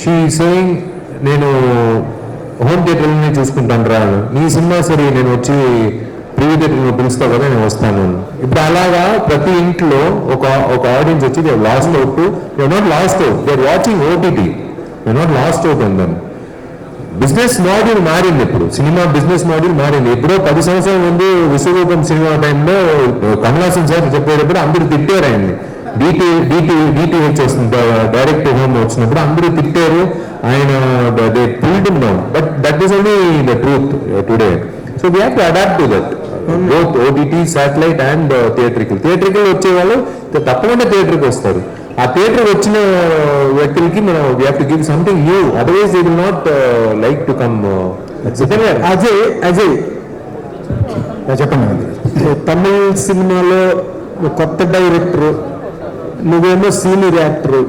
షీ సేయింగ్ నేను హోమ్ థియేటర్లోనే చూసుకుంటాను రా, నీ సినిమా సరే నేను వచ్చి ప్రీవియస్ థియేటర్ పిలుస్తావు కదా నేను వస్తాను. ఇప్పుడు అలాగా ప్రతి ఇంట్లో ఒక ఆడియన్స్ వచ్చి they lost out, they not lost out, they are watching OTT, they not lost out on them. Business model మారింది. ఇప్పుడు సినిమా బిజినెస్ మోడల్ మారింది. ఎప్పుడో 10 సంవత్సరాల ముందు విశ్వరూపం సినిమా టైంలో కమల్ హాసన్ సార్ చెప్పేటప్పుడు అందరూ తిట్టారు ఆయన్ని. డిటిహెచ్ వస్తుంది, డైరెక్ట్ హోమ్ వచ్చినప్పుడు అందరూ తిట్టారు ఆయన. They pulled him down, but that is only the truth today. So we have to adapt to that, both OTT, satellite and theatrical వచ్చే వాళ్ళు తప్పకుండా థియేటర్కి వస్తారు. ఆ థియేటర్ వచ్చిన వ్యక్తులకి మనం we have to give something new, otherwise they will not like to come. Ajay చెప్పండి. తమిళ సినిమాలో కొత్త డైరెక్టర్, నువ్వేమో సీనియర్ యాక్టర్,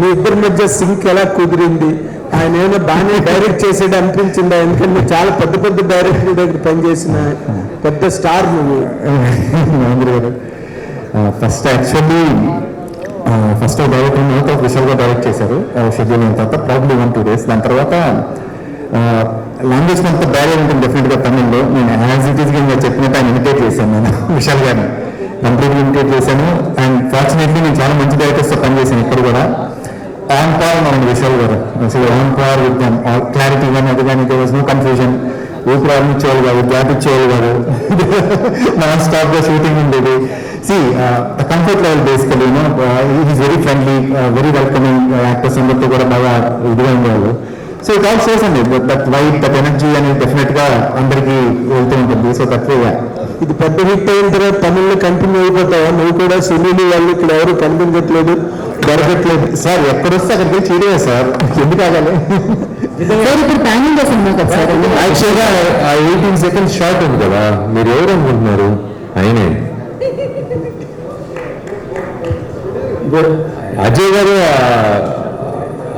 మీ ఇద్దరి మధ్య సింక్ ఎలా కుదిరింది? ఆయన ఏమో బాగానే డైరెక్ట్ చేసేది అనిపించిందా? ఎందుకంటే నువ్వు చాలా పెద్ద పెద్ద డైరెక్టర్ దగ్గర పనిచేసిన పెద్ద స్టార్ నువ్వు. ఫస్ట్ యాక్చువల్లీ ఫస్ట్ డైరెక్టర్ నాతో విశాల్గా డైరెక్ట్ చేశారు షెడ్యూల్ అయిన తర్వాత, ప్రాబ్లీ 1-2 days. దాని తర్వాత లాంగ్వేజ్ అంతా బ్యారియర్ ఉంటుంది డెఫినెట్గా తమిళ్లో. నేను యాజ్ ఇట్ ఈస్గా ఇంకా చెప్పినట్టు ఆయన ఇమిటేట్ చేశాను, నేను విశాల్ గారిని కంప్లీట్గా ఇమిటేట్ చేశాను. అండ్ ఫార్చునేట్లీ నేను చాలా మంచి డైరెక్టర్స్తో పనిచేశాను ఇక్కడ కూడా. ఆన్ పార్ ఉన్నాను విశాల్ గారు, అసలు on par with them, clarity కానీ అది కానీ, దేర్ వాజ్ నో కన్ఫ్యూజన్. ఊపిరి ఆడించేవాళ్ళు కాదు, గ్యాప్ ఇచ్చేవాళ్ళు కాదు, నాన్ స్టాప్గా షూటింగ్ ఉండేది. The comfort level basically is very friendly, very welcoming. Actors అందరితో కూడా బాగా ఇదిగా ఉండేవాళ్ళు. సో ఇట్ ఆల్ షోస్ అండి దట్ వైట్, దట్ ఎనర్జీ అనేది డెఫినెట్గా అందరికీ వెళ్తూ ఉంటుంది. సో దట్ వే ఇది పెద్ద హిట్ అయిన తర్వాత తమిళ్లో కంటిన్యూ అయిపోతావా? నువ్వు కూడా సునీల్ వాళ్ళు ఇక్కడ ఎవరు కనిపించట్లేదు, దొరకట్లేదు. సార్ ఎక్కడొస్తే అక్కడికి చీరే సార్, ఎందుకు ఆగాలి? ఇప్పుడు ప్లానింగ్ సినిమా కదా సార్. యాక్చువల్గా ఆ 18 seconds షార్ట్ ఉంది కదా, మీరు ఎవరు అనుకుంటున్నారు? ఆయనే అజయ్ గారు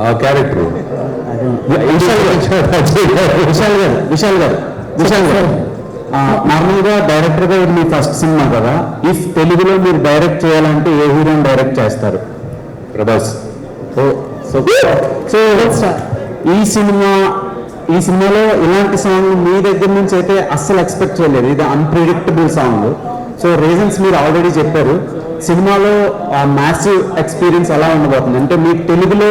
ఆ క్యారెక్టర్. విశాల్ గారు నార్మల్గా డైరెక్టర్గా ఇది మీ ఫస్ట్ సినిమా కదా, ఇఫ్ తెలుగులో మీరు డైరెక్ట్ చేయాలంటే ఏ హీరోని డైరెక్ట్ చేస్తారు? ప్రభాస్. సో ఈ సినిమాలో ఇలాంటి సాంగ్ మీ దగ్గర నుంచి అయితే అస్సలు ఎక్స్పెక్ట్ చేయలేదు. ఇది అన్ప్రిడిక్టబుల్ సాంగ్. సో రీజన్స్ మీరు ఆల్రెడీ చెప్పారు. సినిమాలో మ్యాసివ్ ఎక్స్పీరియన్స్ ఎలా ఉండబోతుంది అంటే, మీకు తెలుగులో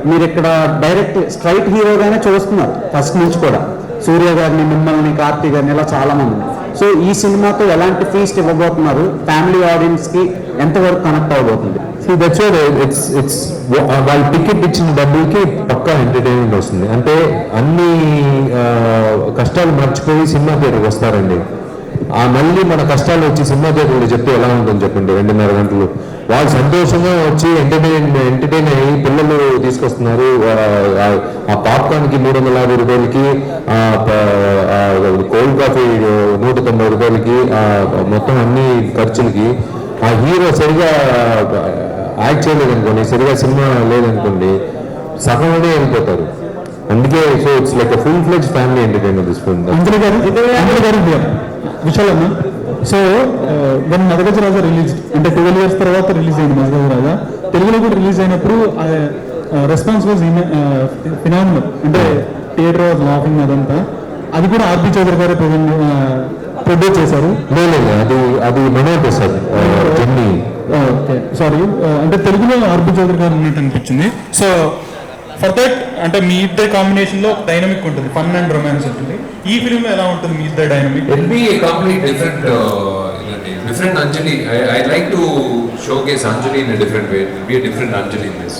మీరు ఇక్కడ డైరెక్ట్ స్ట్రైట్ హీరోగానే చూస్తున్నారు ఫస్ట్ నుంచి కూడా, సూర్య గారిని, మిమ్మల్ని, కార్తీ గారిని, ఇలా చాలా మంది. సో ఈ సినిమాతో ఎలాంటి ఫీస్ట్ ఇవ్వబోతున్నారు? ఫ్యామిలీ ఆడియన్స్కి ఎంతవరకు కనెక్ట్ అవ్వబోతుంది? వాళ్ళ టికెట్ ఇచ్చిన డబ్బులకి పక్కా ఎంటర్టైన్మెంట్ వస్తుంది. అంటే అన్ని కష్టాలు మర్చిపోయి సినిమా థియేటర్కి వస్తారండి. మళ్ళీ మన కష్టాలు వచ్చి సినిమా థియేటర్లో చెప్తే ఎలా ఉంటుంది చెప్పండి? 2.5 గంటలు వాళ్ళు సంతోషంగా వచ్చి ఎంటర్టైన్ అయ్యి పిల్లలు తీసుకొస్తున్నారు. ఆ పాప్కార్న్కి 350 రూపాయలకి, కోల్డ్ కాఫీ 190 రూపాయలకి, మొత్తం అన్ని ఖర్చులకి ఆ హీరో సరిగా యాక్ట్ చేయలేదనుకోండి, సరిగా సినిమా లేదనుకోండి, సగంలోనే వెళ్ళిపోతారు. అందుకే so it's like a full fledged family entertainment this film. Vishal అన్న, సో వన్ మదగజ రాజా రిలీజ్ అంటే 12 years తర్వాత రిలీజ్ అయింది మదగజ రాజా. తెలుగులో కూడా రిలీజ్ అయినప్పుడు రెస్పాన్స్ వాజ్ ఫినామినల్. అంటే థియేటర్ వాజ్ లాఫింగ్ అదంతా. అది కూడా ఆర్పి చౌదరి గారే ప్రొడ్యూస్ చేశారు. లేదు, అది మనో ప్రసాద్ జెన్నీ. Okay, sorry. అంటే తెలుగులో ఆర్పి చౌదరి గారు ఉన్నట్టు అనిపించింది. సో ఫర్ దట్ అంటే మీ ఇద్దరు కాంబినేషన్ లో డైనమిక్ ఉంటుంది, ఫన్ అండ్ రొమాన్స్ ఉంటుంది. ఈ ఫిల్మ్ లో ఎలా ఉంటుంది మీ ఇద్దరు dynamic? It will be a complete different Anjali. I like to showcase Anjali in a different way. It will be a different Anjali in this.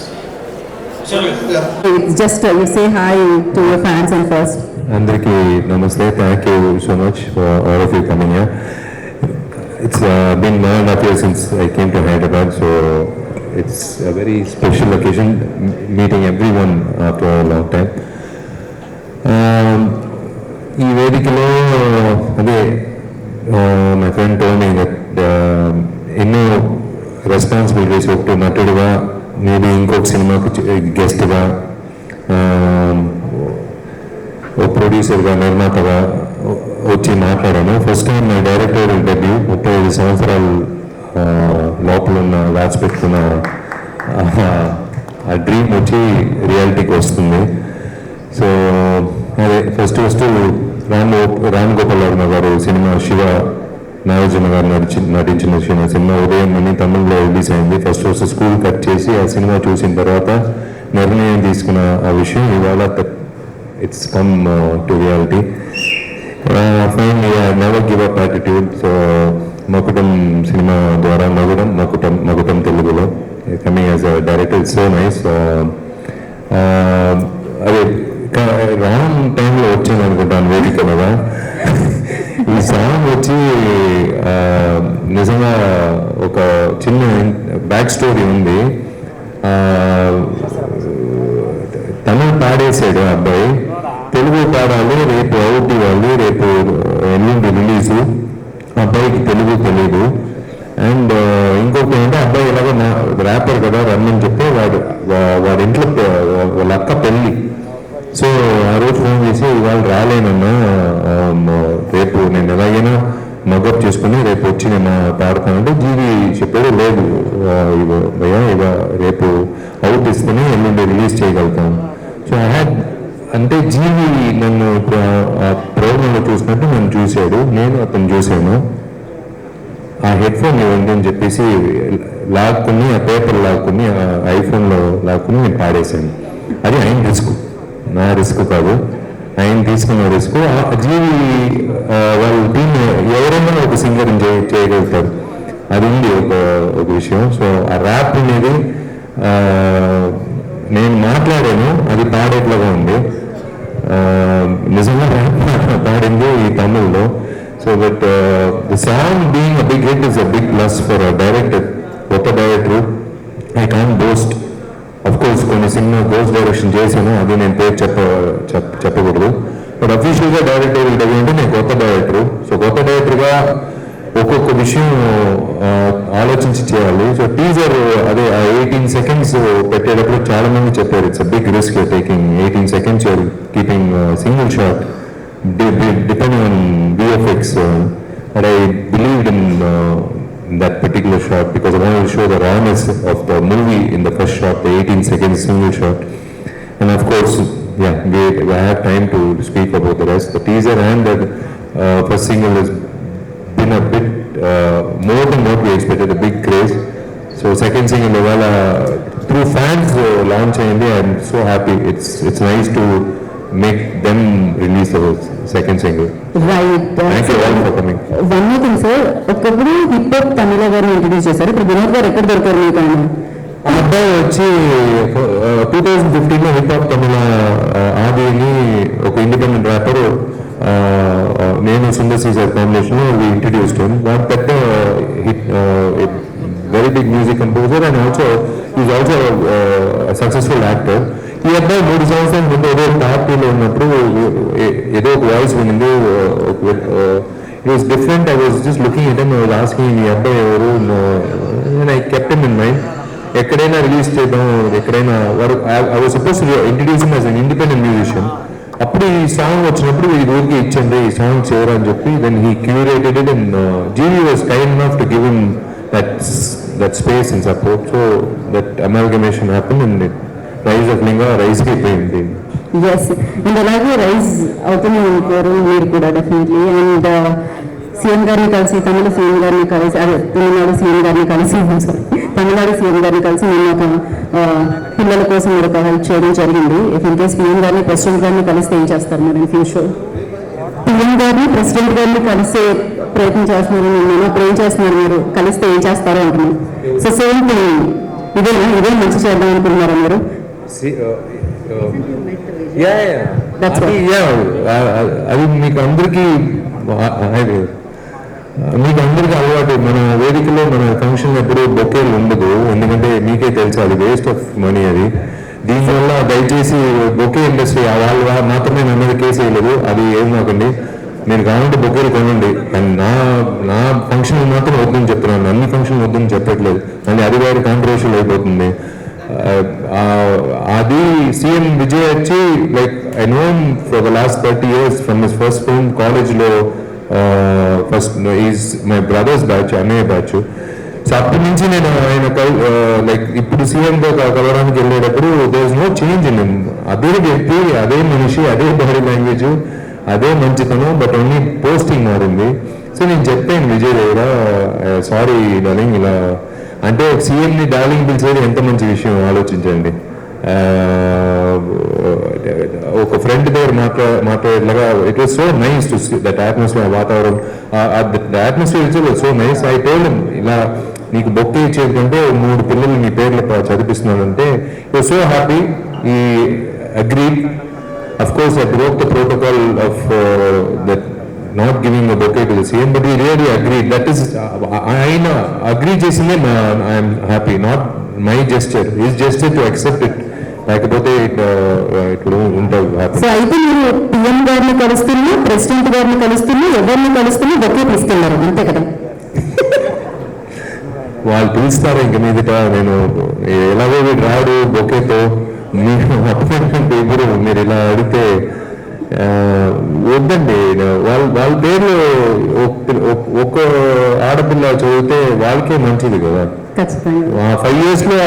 Just you say hi to your fans and first. అందరికీ నమస్తే. Thank you so much for all of you coming here. It's been 1.5 years since I came to Hyderabad, so it's a very special occasion, meeting everyone after a long time. ఈ వేదికలో అదే my friend told me that ఎన్నో responsibilities, ఒకటి నటుడుగా, maybe ఇంకొక సినిమాకు గెస్ట్గా, ఒక ప్రొడ్యూసర్గా, నిర్మాతగా వచ్చి మాట్లాడాను. First time my director debut. 35 సంవత్సరాలు లోపల ఉన్న దాచిపెట్టుకున్న ఆ డ్రీమ్ వచ్చి రియాలిటీకి వస్తుంది. సో అదే ఫస్ట్ రామ్ గోపాల్ వర్మ గారు సినిమా శివ నాగార్జున గారు నటించిన సినిమా ఉదయం అని తమిళ్లో రిలీజ్ అయింది. ఫస్ట్ స్కూల్ కట్ చేసి ఆ సినిమా చూసిన తర్వాత నిర్ణయం తీసుకున్న ఆ విషయం ఇవాళ it's come to reality. Finally, I never give up attitude. So Makutam cinema ద్వారా Makutam Telugulo coming as a director, it's so nice. అదే రాంగ్ టైంలో వచ్చాను అనుకుంటాను వేదిక మీద. ఈ సాంగ్ వచ్చి నిజంగా ఒక చిన్న బ్యాక్ స్టోరీ ఉంది. తమిళ పాడేసాడు అబ్బాయి, తెలుగు పాడాలి, రేపు అవుట్ ఇవ్వాలి, రేపు ఎల్లుండి రిలీజు. అబ్బాయికి తెలుగు తెలీదు. అండ్ ఇంకొకటి ఏంటంటే అబ్బాయి ఇలాగ ర్యాపర్ కదా రమ్మని చెప్పి వాడి ఇంట్లో వాళ్ళ అక్క పెళ్ళి. సో ఆ రోజు ఫోన్ చేసి ఇవాళ రాలేనన్నా, రేపు నేను ఎలాగైనా మగప్ చేసుకుని రేపు వచ్చి నేను పాడతానంటే జీవి చెప్పాడు, లేదు భయ్యా రేపు అవుట్ ఇస్తేనే ఎల్లుండి రిలీజ్ చేయగలుగుతాను. సో ఐ హ్యాడ్ అంటే జీవి నన్ను ఇప్పుడు ఆ ప్రోగ్రాంలో చూసినట్టు నన్ను చూశాడు, నేను అతను చూశాను. ఆ హెడ్ ఫోన్ ఇవ్వండి అని చెప్పేసి లాక్కుని, ఆ పేపర్ లాక్కుని, ఆ ఐఫోన్లో లాక్కుని నేను పాడేశాను. అది ఆయన రిస్క్, నా రిస్క్ కాదు, ఆయన తీసుకున్న రిస్క్. జీవి వాళ్ళ టీం ఎవరైనా ఒక సింగర్ చేయగలుగుతారు, అది ఉంది ఒక విషయం. సో ఆ ర్యాప్ అనేది నేను మాట్లాడాను, అది పాడేట్లాగా ఉంది. నిజంగా ర్యాప్ పాడింది ఈ తమిళ్లో. So that the song being a big hit is a big plus for a director, కొత్త director. I can't boast. Of course కొన్ని సినిమా గోస్ట్ డైరెక్షన్ చేశాను, అది నేను పేరు చెప్పకూడదు. బట్ అఫీషియల్గా డైరెక్టర్ అంటే నేను కొత్త డైరెక్టర్. సో కొత్త డైరెక్టర్గా ఒక్కొక్క విషయం ఆలోచించి చేయాలి. సో టీజర్ అదే 18 seconds పెట్టేటప్పుడు చాలా మంది చెప్పారు, it's a big risk taking 18 seconds you're keeping single shot depending on VFX, and I believed in that particular shot because I wanted to show the rawness of the movie in the first shot, the 18 seconds single shot. And of course, I have time to speak about the rest. The teaser and the first single has been a bit more than what we expected, a big craze. So second single through fans launch ayindi. I'm so happy. It's nice to make them release the second single. Right. Thank you all for coming. One more thing, sir. ఒకప్పుడు hip hop తమిళ గారిని introduce చేశారు, ఇప్పుడు వినోద్ గారు ఎక్కడ దొరికారు మీకు? ఆయన ఆ అబ్బాయి వచ్చి 2015లో హిప్ హాప్ తమిళ ఆదిని ఒక ఇండిపెండెంట్ ర్యాపర్, నేను సుందర్ సీజర్ కాంబినేషన్ ఇంట్రడ్యూస్డ్ హిమ్. వాట్ పెద్ద hit, very big music composer and is also successful actor. ఈ అబ్బాయి 3 సంవత్సరాల ముందు ఏదో పార్టీలో ఉన్నప్పుడు ఏదో ఒక వాయిస్ వినింది, it was different. I was just looking at him, I was asking ఈ అబ్బాయి ఎవరు, and I kept him in mind. ఎక్కడైనా రిలీజ్ చేయడం, ఎక్కడైనా I was suppose to introduce him as an independent musician. అప్పుడు ఈ సాంగ్ వచ్చినప్పుడు ఈ ఊరికి ఇచ్చండి ఈ సాంగ్ చేయరు అని చెప్పి then he curated it and GV was kind enough to give him that space and support. So that amalgamation happened and it rise of Linga rise అయిపోయింది. ఎస్, అండ్ అలాగే రైజ్ అవుతూనే ఉంటారు మీరు కూడా డెఫినెట్లీ. అండ్ సీఎం గారిని కలిసి, తమిళ సీఎం గారిని కలిసి, అదే తమిళనాడు సీఎం గారిని కలిసి, తమిళనాడు సీఎం గారిని కలిసి నేను ఒక పిల్లల కోసం మీరు ఒక హెల్ప్ చేయడం జరిగింది. ఇఫ్ ఇన్ కేస్ పిఎం గారిని, ప్రెసిడెంట్ గారిని కలిస్తే ఏం చేస్తారు మీరు ఇన్ ఫ్యూచర్? పిఎం గారిని, ప్రెసిడెంట్ గారిని కలిసే ప్రయత్నం చేస్తున్నారు నేను, అప్పుడు ఏం చేస్తున్నారు మీరు? కలిస్తే ఏం చేస్తారో అంటున్నాను. సో సేమ్ థింగ్, ఇదే మంచి చేద్దాం అనుకుంటున్నారా మీరు? అది మీకు అందరికీ అలవాటు. మన వేదికలో మన ఫంక్షన్ ఎప్పుడు బొకేలు ఉండదు, ఎందుకంటే మీకే తెలుసు అది వేస్ట్ ఆఫ్ మనీ. అది దీనివల్ల దయచేసి బొకే ఇండస్ట్రీ వాళ్ళు మాత్రమే నా మీద కేసు వేయలేదు, అది ఏం మాకండి. మీరు కావాలంటే బొకేలు కొనండి, కానీ నా ఫంక్షన్ మాత్రం వద్దని చెప్తున్నాను, అన్ని ఫంక్షన్ వద్దని చెప్పట్లేదు. మళ్ళీ అది వేరే కాంట్రవర్షియల్ అయిపోతుంది. అది సీఎం విజయ్ వచ్చి like I know for the last 30 years from his first film. కాలేజ్లో first is my brothers batch, అన్నయ్య బ్యాచ్. సో అప్పటి నుంచి నేను ఆయన లైక్ ఇప్పుడు సీఎంతో కలవడానికి వెళ్ళేటప్పుడు there is no change in him. అదే వ్యక్తి, అదే మనిషి, అదే బాడీ లాంగ్వేజ్, అదే మంచితనం, బట్ ఓన్లీ పోస్టింగ్ మారింది. సో నేను చెప్పాను విజయ్ దగ్గర, సారీ డార్లింగ్, ఇలా అంటే సీఎంని డార్లింగ్ పిలిచేది ఎంత మంచి విషయం ఆలోచించండి. ఒక ఫ్రెండ్ దగ్గర మాట్లాడేలాగా it was so nice to see that atmosphere, వాతావరణం, atmosphere so nice. I told him, ఇలా నీకు బొక్కే ఇచ్చేదంటే 3 పిల్లలు నీ పేర్లు చదివిస్తున్నానంటే యూ సో హ్యాపీ. ఈ agreed. Of course, I broke the protocol of that not giving a bouquet to the CM, but he really agreed. That is, I agree chesinde I am happy, not my gesture. His gesture to accept it. లేకపోతే ఇప్పుడు ఉంటావు happy. So అయితే మీరు PM గారిని కలుస్తున్నా, president గారిని కలుస్తున్నా, ఎవరిని కలుస్తున్నా bouquet తీసుకెళ్లారు అంతే కదా? వాళ్ళు పిలుస్తారు ఇంక మీదట. నేను ఎలాగో వీడు రాడు బొకేతో, మీరు అపాయింట్మెంట్ ఇవ్వరు, మీరు ఇలా అడిగితే వద్దండి. వాళ్ళ పేర్లు ఒక్క ఆడపిల్ల చదివితే వాళ్ళకే మంచిది కదా. 5 years లో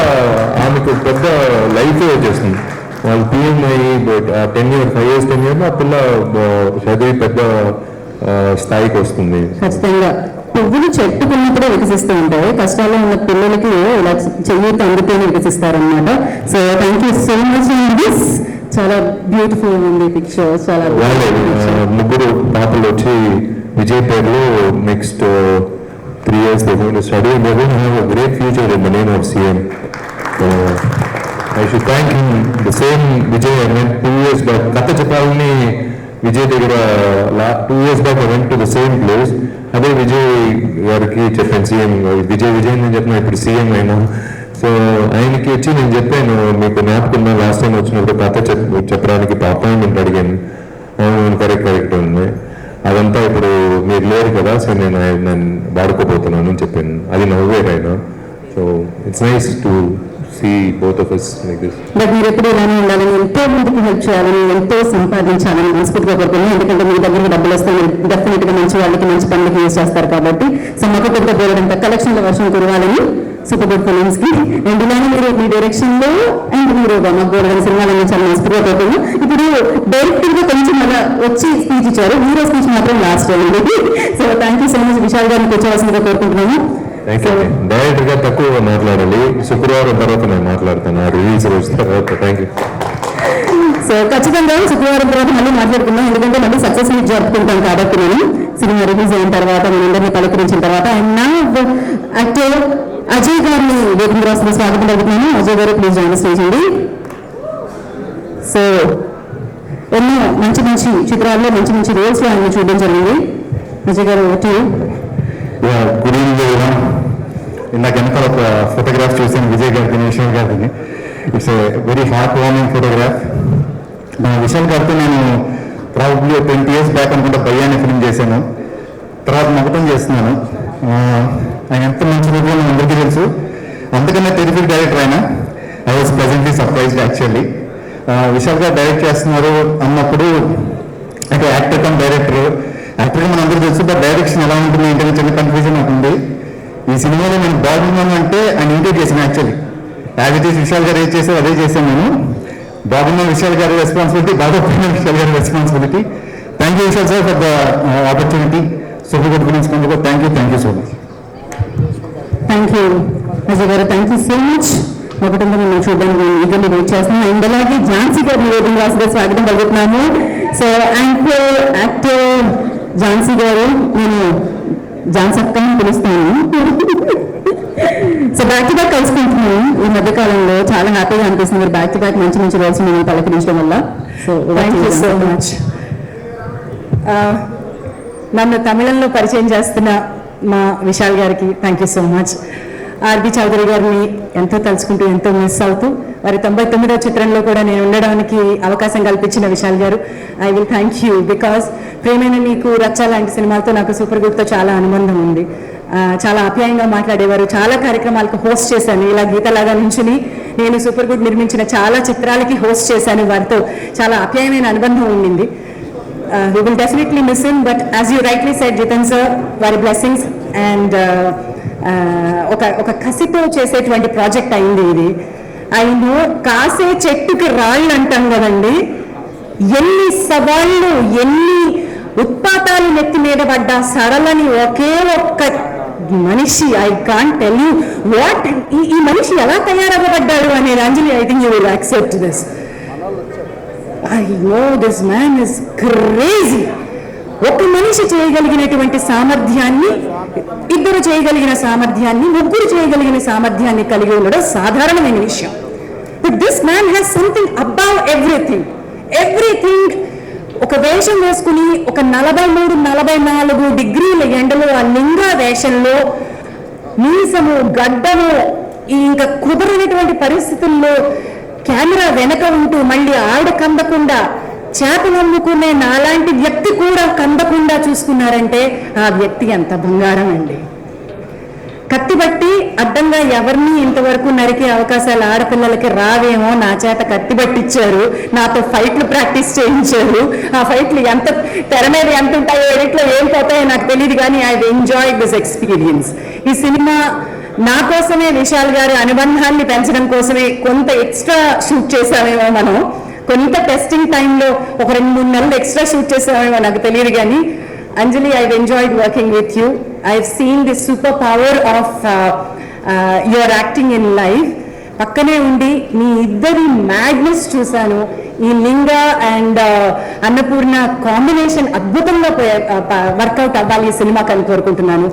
ఆమెకు పెద్ద లైఫే వచ్చేస్తుంది. వాళ్ళు పిఎం అయ్యి 5 years tenure ఆ పిల్ల చదివి పెద్ద స్థాయికి వస్తుంది. ఖచ్చితంగా పువ్వులు చెట్టుకున్నప్పుడే వికసిస్తూ ఉంటాయి, కష్టాల్లో ఉన్న పిల్లలకి ఇలా చెయ్యితో అందుతూనే వికసిస్తారనమాట. So thank you so much and this చాలా బ్యూటిఫుల్ ఉంది పిక్చర్. చాలా వాళ్ళే 3 పాపలు వచ్చి విజయ్ పేర్లు next 3 years they're going to study and they're going to have a great future in the name of CM. I should thank him. The same Vijay I met 2 years back. Katha చెప్పాలని విజయ్ దగ్గర 2 years back I went to the same place. అదే విజయ్ గారికి చెప్పాను, CM Vijay నేను చెప్పిన ఇప్పుడు CM అయినా. So ఆయనకి వచ్చి నేను చెప్పాను, మీకు జ్ఞాపకం లాస్ట్ టైం వచ్చినప్పుడు కథ చెప్పడానికి అపాయింట్మెంట్ అడిగాను. కరెక్ట్ ఉంది అదంతా. ఇప్పుడు మీరు లేరు కదా, సో నేను వాడుకోబోతున్నాను అని చెప్పాను. అది నవ్వేరు ఆయన. So it's nice to see both of us like this. But మీరు ఎప్పుడు ఇలానే ఉండాలని, ఎంతో మందికి హెల్ప్ చేయాలని, ఎంతో సంపాదించాలని మనస్ఫూర్తిగా కోరుకున్నాను. ఎందుకంటే మీ దగ్గరికి డబ్బులు వస్తే డెఫినెట్ గా మంచి వాళ్ళకి మంచి పనులకి యూజ్ చేస్తారు కాబట్టి. సో మాకు పెద్ద బోర్డంత కలెక్షన్ల వర్షం కురవాలని సూపర్ గుడ్ ఫిలిమ్స్ కి. అండ్ ఇలానే మీరు మీ డైరెక్షన్ లో అండ్ మీరు మా బోర్డన్ సినిమాలు చాలా మనస్ఫూర్తిగా కోరుకున్నాను. ఇప్పుడు డైరెక్టర్ గా కొంచెం మన వచ్చి స్పీచ్ ఇచ్చారు, హీరో స్పీచ్ మాత్రం లాస్ట్ అయింది. So thank you so much Vishal గారిని వచ్చేవాల్సిందిగా కోరుకుంటున్నాను. డైరెక్టర్ గా తక్కువ మాట్లాడాలి, శుక్రవారం తర్వాత నేను మాట్లాడతాను రిలీజ్ రోజు తర్వాత. Thank you. సో ఖచ్చితంగా శుక్రవారం తర్వాత మళ్ళీ మాట్లాడుకుందాం, ఎందుకంటే మళ్ళీ సక్సెస్ మీట్ జరుపుకుంటాం కాబట్టి. నేను సినిమా రిలీజ్ అయిన తర్వాత మనందరినీ పలకరించిన తర్వాత నా యాక్టర్ అజయ్ గారిని వేదిక రాసిన స్వాగతం పలుకుతున్నాను. అజయ్ గారు ప్లీజ్ జాయిన్ స్టేజ్ అండి. సో ఎన్నో మంచి మంచి చిత్రాల్లో మంచి మంచి రోల్స్ లో ఆయన చూడడం జరిగింది. అజయ్ గారు ఒకటి గుడ్ ఈవినింగ్. ఇందాక వెనకాల ఒక ఫోటోగ్రాఫ్ చూసాను విజయ్ గారి, విశాల్ గారిని. It's a very heart warming photograph. మా విశాల్ గారితో నేను ప్రాబబ్లీ 20 years బ్యాక్ అనుకుంటే భయ్యా అనే ఫిల్మ్ చేశాను. తర్వాత మొగటం చేస్తున్నాను. ఆయన ఎంత మంచి రూపంలో అందరికీ తెలుసు. అందుకనే టెరిఫిక్ డైరెక్టర్ ఆయన. I was pleasantly surprised actually. Vishal గారు డైరెక్ట్ చేస్తున్నారు అన్నప్పుడు అంటే యాక్టర్ కమ్ డైరెక్టర్. యాక్టర్గా మన అందరూ తెలుసు, బట్ డైరెక్షన్ ఎలా ఉంటుంది ఏంటంటే చిన్న కన్ఫ్యూజన్ ఉంటుంది. ఈ సినిమాలో నేను బాగున్నాను అంటే ఆయన ఇంటర్వ్యూ చేశాను actually. As it is Vishal గారు ఏది చేశారు అదే చేశాను నేను. బాగున్న విశాల్ గారి రెస్పాన్సిబిలిటీ, బాగోపోయిన విశాల్ గారి responsibility. Thank you Vishal sir for the opportunity. Super good films కందుకు thank you so much. Thank you Ajay గారు, థ్యాంక్ యూ సో మచ్. ఒకటి మేము చూడడానికి ఈగర్లీ వెయిట్ చేస్తున్నాం. అండ్ అలాగే ఝాన్సీ గారిని వేదిక రాసిన స్వాగతం పలుకుతున్నాము. సో యాక్టర్ ఝాన్సీ గారు, నేను ఝాన్సీ అక్క అని పిలుస్తాను. సో బ్యాక్ టు బ్యాక్ కలుసుకుంటున్నాం ఈ మధ్యకాలంలో. చాలా హ్యాపీగా అనిపిస్తుంది మీరు బ్యాక్ టు బ్యాక్ మంచి మంచి రోల్స్ మేము పలకరించడం వల్ల. So thank you so much. నన్ను తమిళంలో పరిచయం చేస్తున్న మా విశాల్ గారికి thank you so much. RB Choudary గారిని ఎంతో తలుచుకుంటూ ఎంతో మిస్ అవుతూ వారి 99వ చిత్రంలో కూడా నేను ఉండడానికి అవకాశం కల్పించిన విశాల్ గారు, I will thank you. Because ప్రేమైన నీకు, రచ్చ లాంటి సినిమాలతో నాకు సూపర్ గుడ్తో చాలా అనుబంధం ఉంది. చాలా ఆప్యాయంగా మాట్లాడేవారు. చాలా కార్యక్రమాలకు హోస్ట్ చేశాను. ఇలా గీతలాగా నుంచుని నేను సూపర్ గుడ్ నిర్మించిన చాలా చిత్రాలకి హోస్ట్ చేశాను. వారితో చాలా ఆప్యాయమైన అనుబంధం ఉండింది. We will definitely miss him, but as you rightly said, Jitan sir, వారి బ్లెస్సింగ్స్ అండ్ ఒక కసితో చేసేటువంటి ప్రాజెక్ట్ అయింది ఇది. అయినో కాసే చెట్టుకి రాళ్ళు అంటాం కదండి, ఎన్ని సవాళ్ళు ఎన్ని ఉత్పాతాలు నెత్తి మీద పడ్డా సడలని ఒకే ఒక్క మనిషి, I can't tell you what ఈ మనిషి ఎలా తయారవ్వబడ్డాడు అనేది. Anjali, I think you will accept this. I know this man is crazy. ఒక మనిషి చేయగలిగినటువంటి సామర్థ్యాన్ని, ఇద్దరు చేయగలిగిన సామర్థ్యాన్ని, ముగ్గురు చేయగలిగిన సామర్థ్యాన్ని కలిగి ఉండడం సాధారణమైన విషయం. But this man has something above everything. ఒక వేషం వేసుకుని ఒక 43-44 డిగ్రీల ఎండలో ఆ లింగా వేషంలో మీసము గడ్డము ఇంకా కుదరనటువంటి పరిస్థితుల్లో కెమెరా వెనక ఉంటూ మళ్ళీ ఆవిడ కందకుండా చేపలు అమ్ముకునే నాలాంటి వ్యక్తి కూడా కందకుండా చూసుకున్నారంటే ఆ వ్యక్తి ఎంత బంగారం అండి. కత్తిబట్టి అడ్డంగా ఎవరిని ఇంతవరకు నరికే అవకాశాలు ఆడపిల్లలకి రావేమో, నా చేత కత్తిబట్టిచ్చారు, నాతో ఫైట్లు ప్రాక్టీస్ చేయించారు. ఆ ఫైట్లు ఎంత తెర మీద ఎంత ఉంటాయో, ఎడిట్లో ఏం పోతాయో నాకు తెలియదు, కానీ ఐ ఎంజాయ్ దిస్ ఎక్స్పీరియన్స్. ఈ సినిమా నా కోసమే, విశాల్ గారి అనుబంధాన్ని పెంచడం కోసమే కొంత ఎక్స్ట్రా షూట్ చేసామేమో మనం, కొంత టెస్టింగ్ టైంలో ఒక 2-3 నెలలు ఎక్స్ట్రా షూట్ చేసామేమో నాకు తెలియదు. కానీ అంజలి, I've enjoyed working with you. I've seen the superpower of your acting in live. పక్కనే ఉండి మీ ఇద్దరి మ్యాగ్నెస్ చూశాను. ఈ లింగా అండ్ అన్నపూర్ణ కాంబినేషన్ అద్భుతంగా వర్కౌట్ అవ్వాలి ఈ సినిమాకి అని కోరుకుంటున్నాను.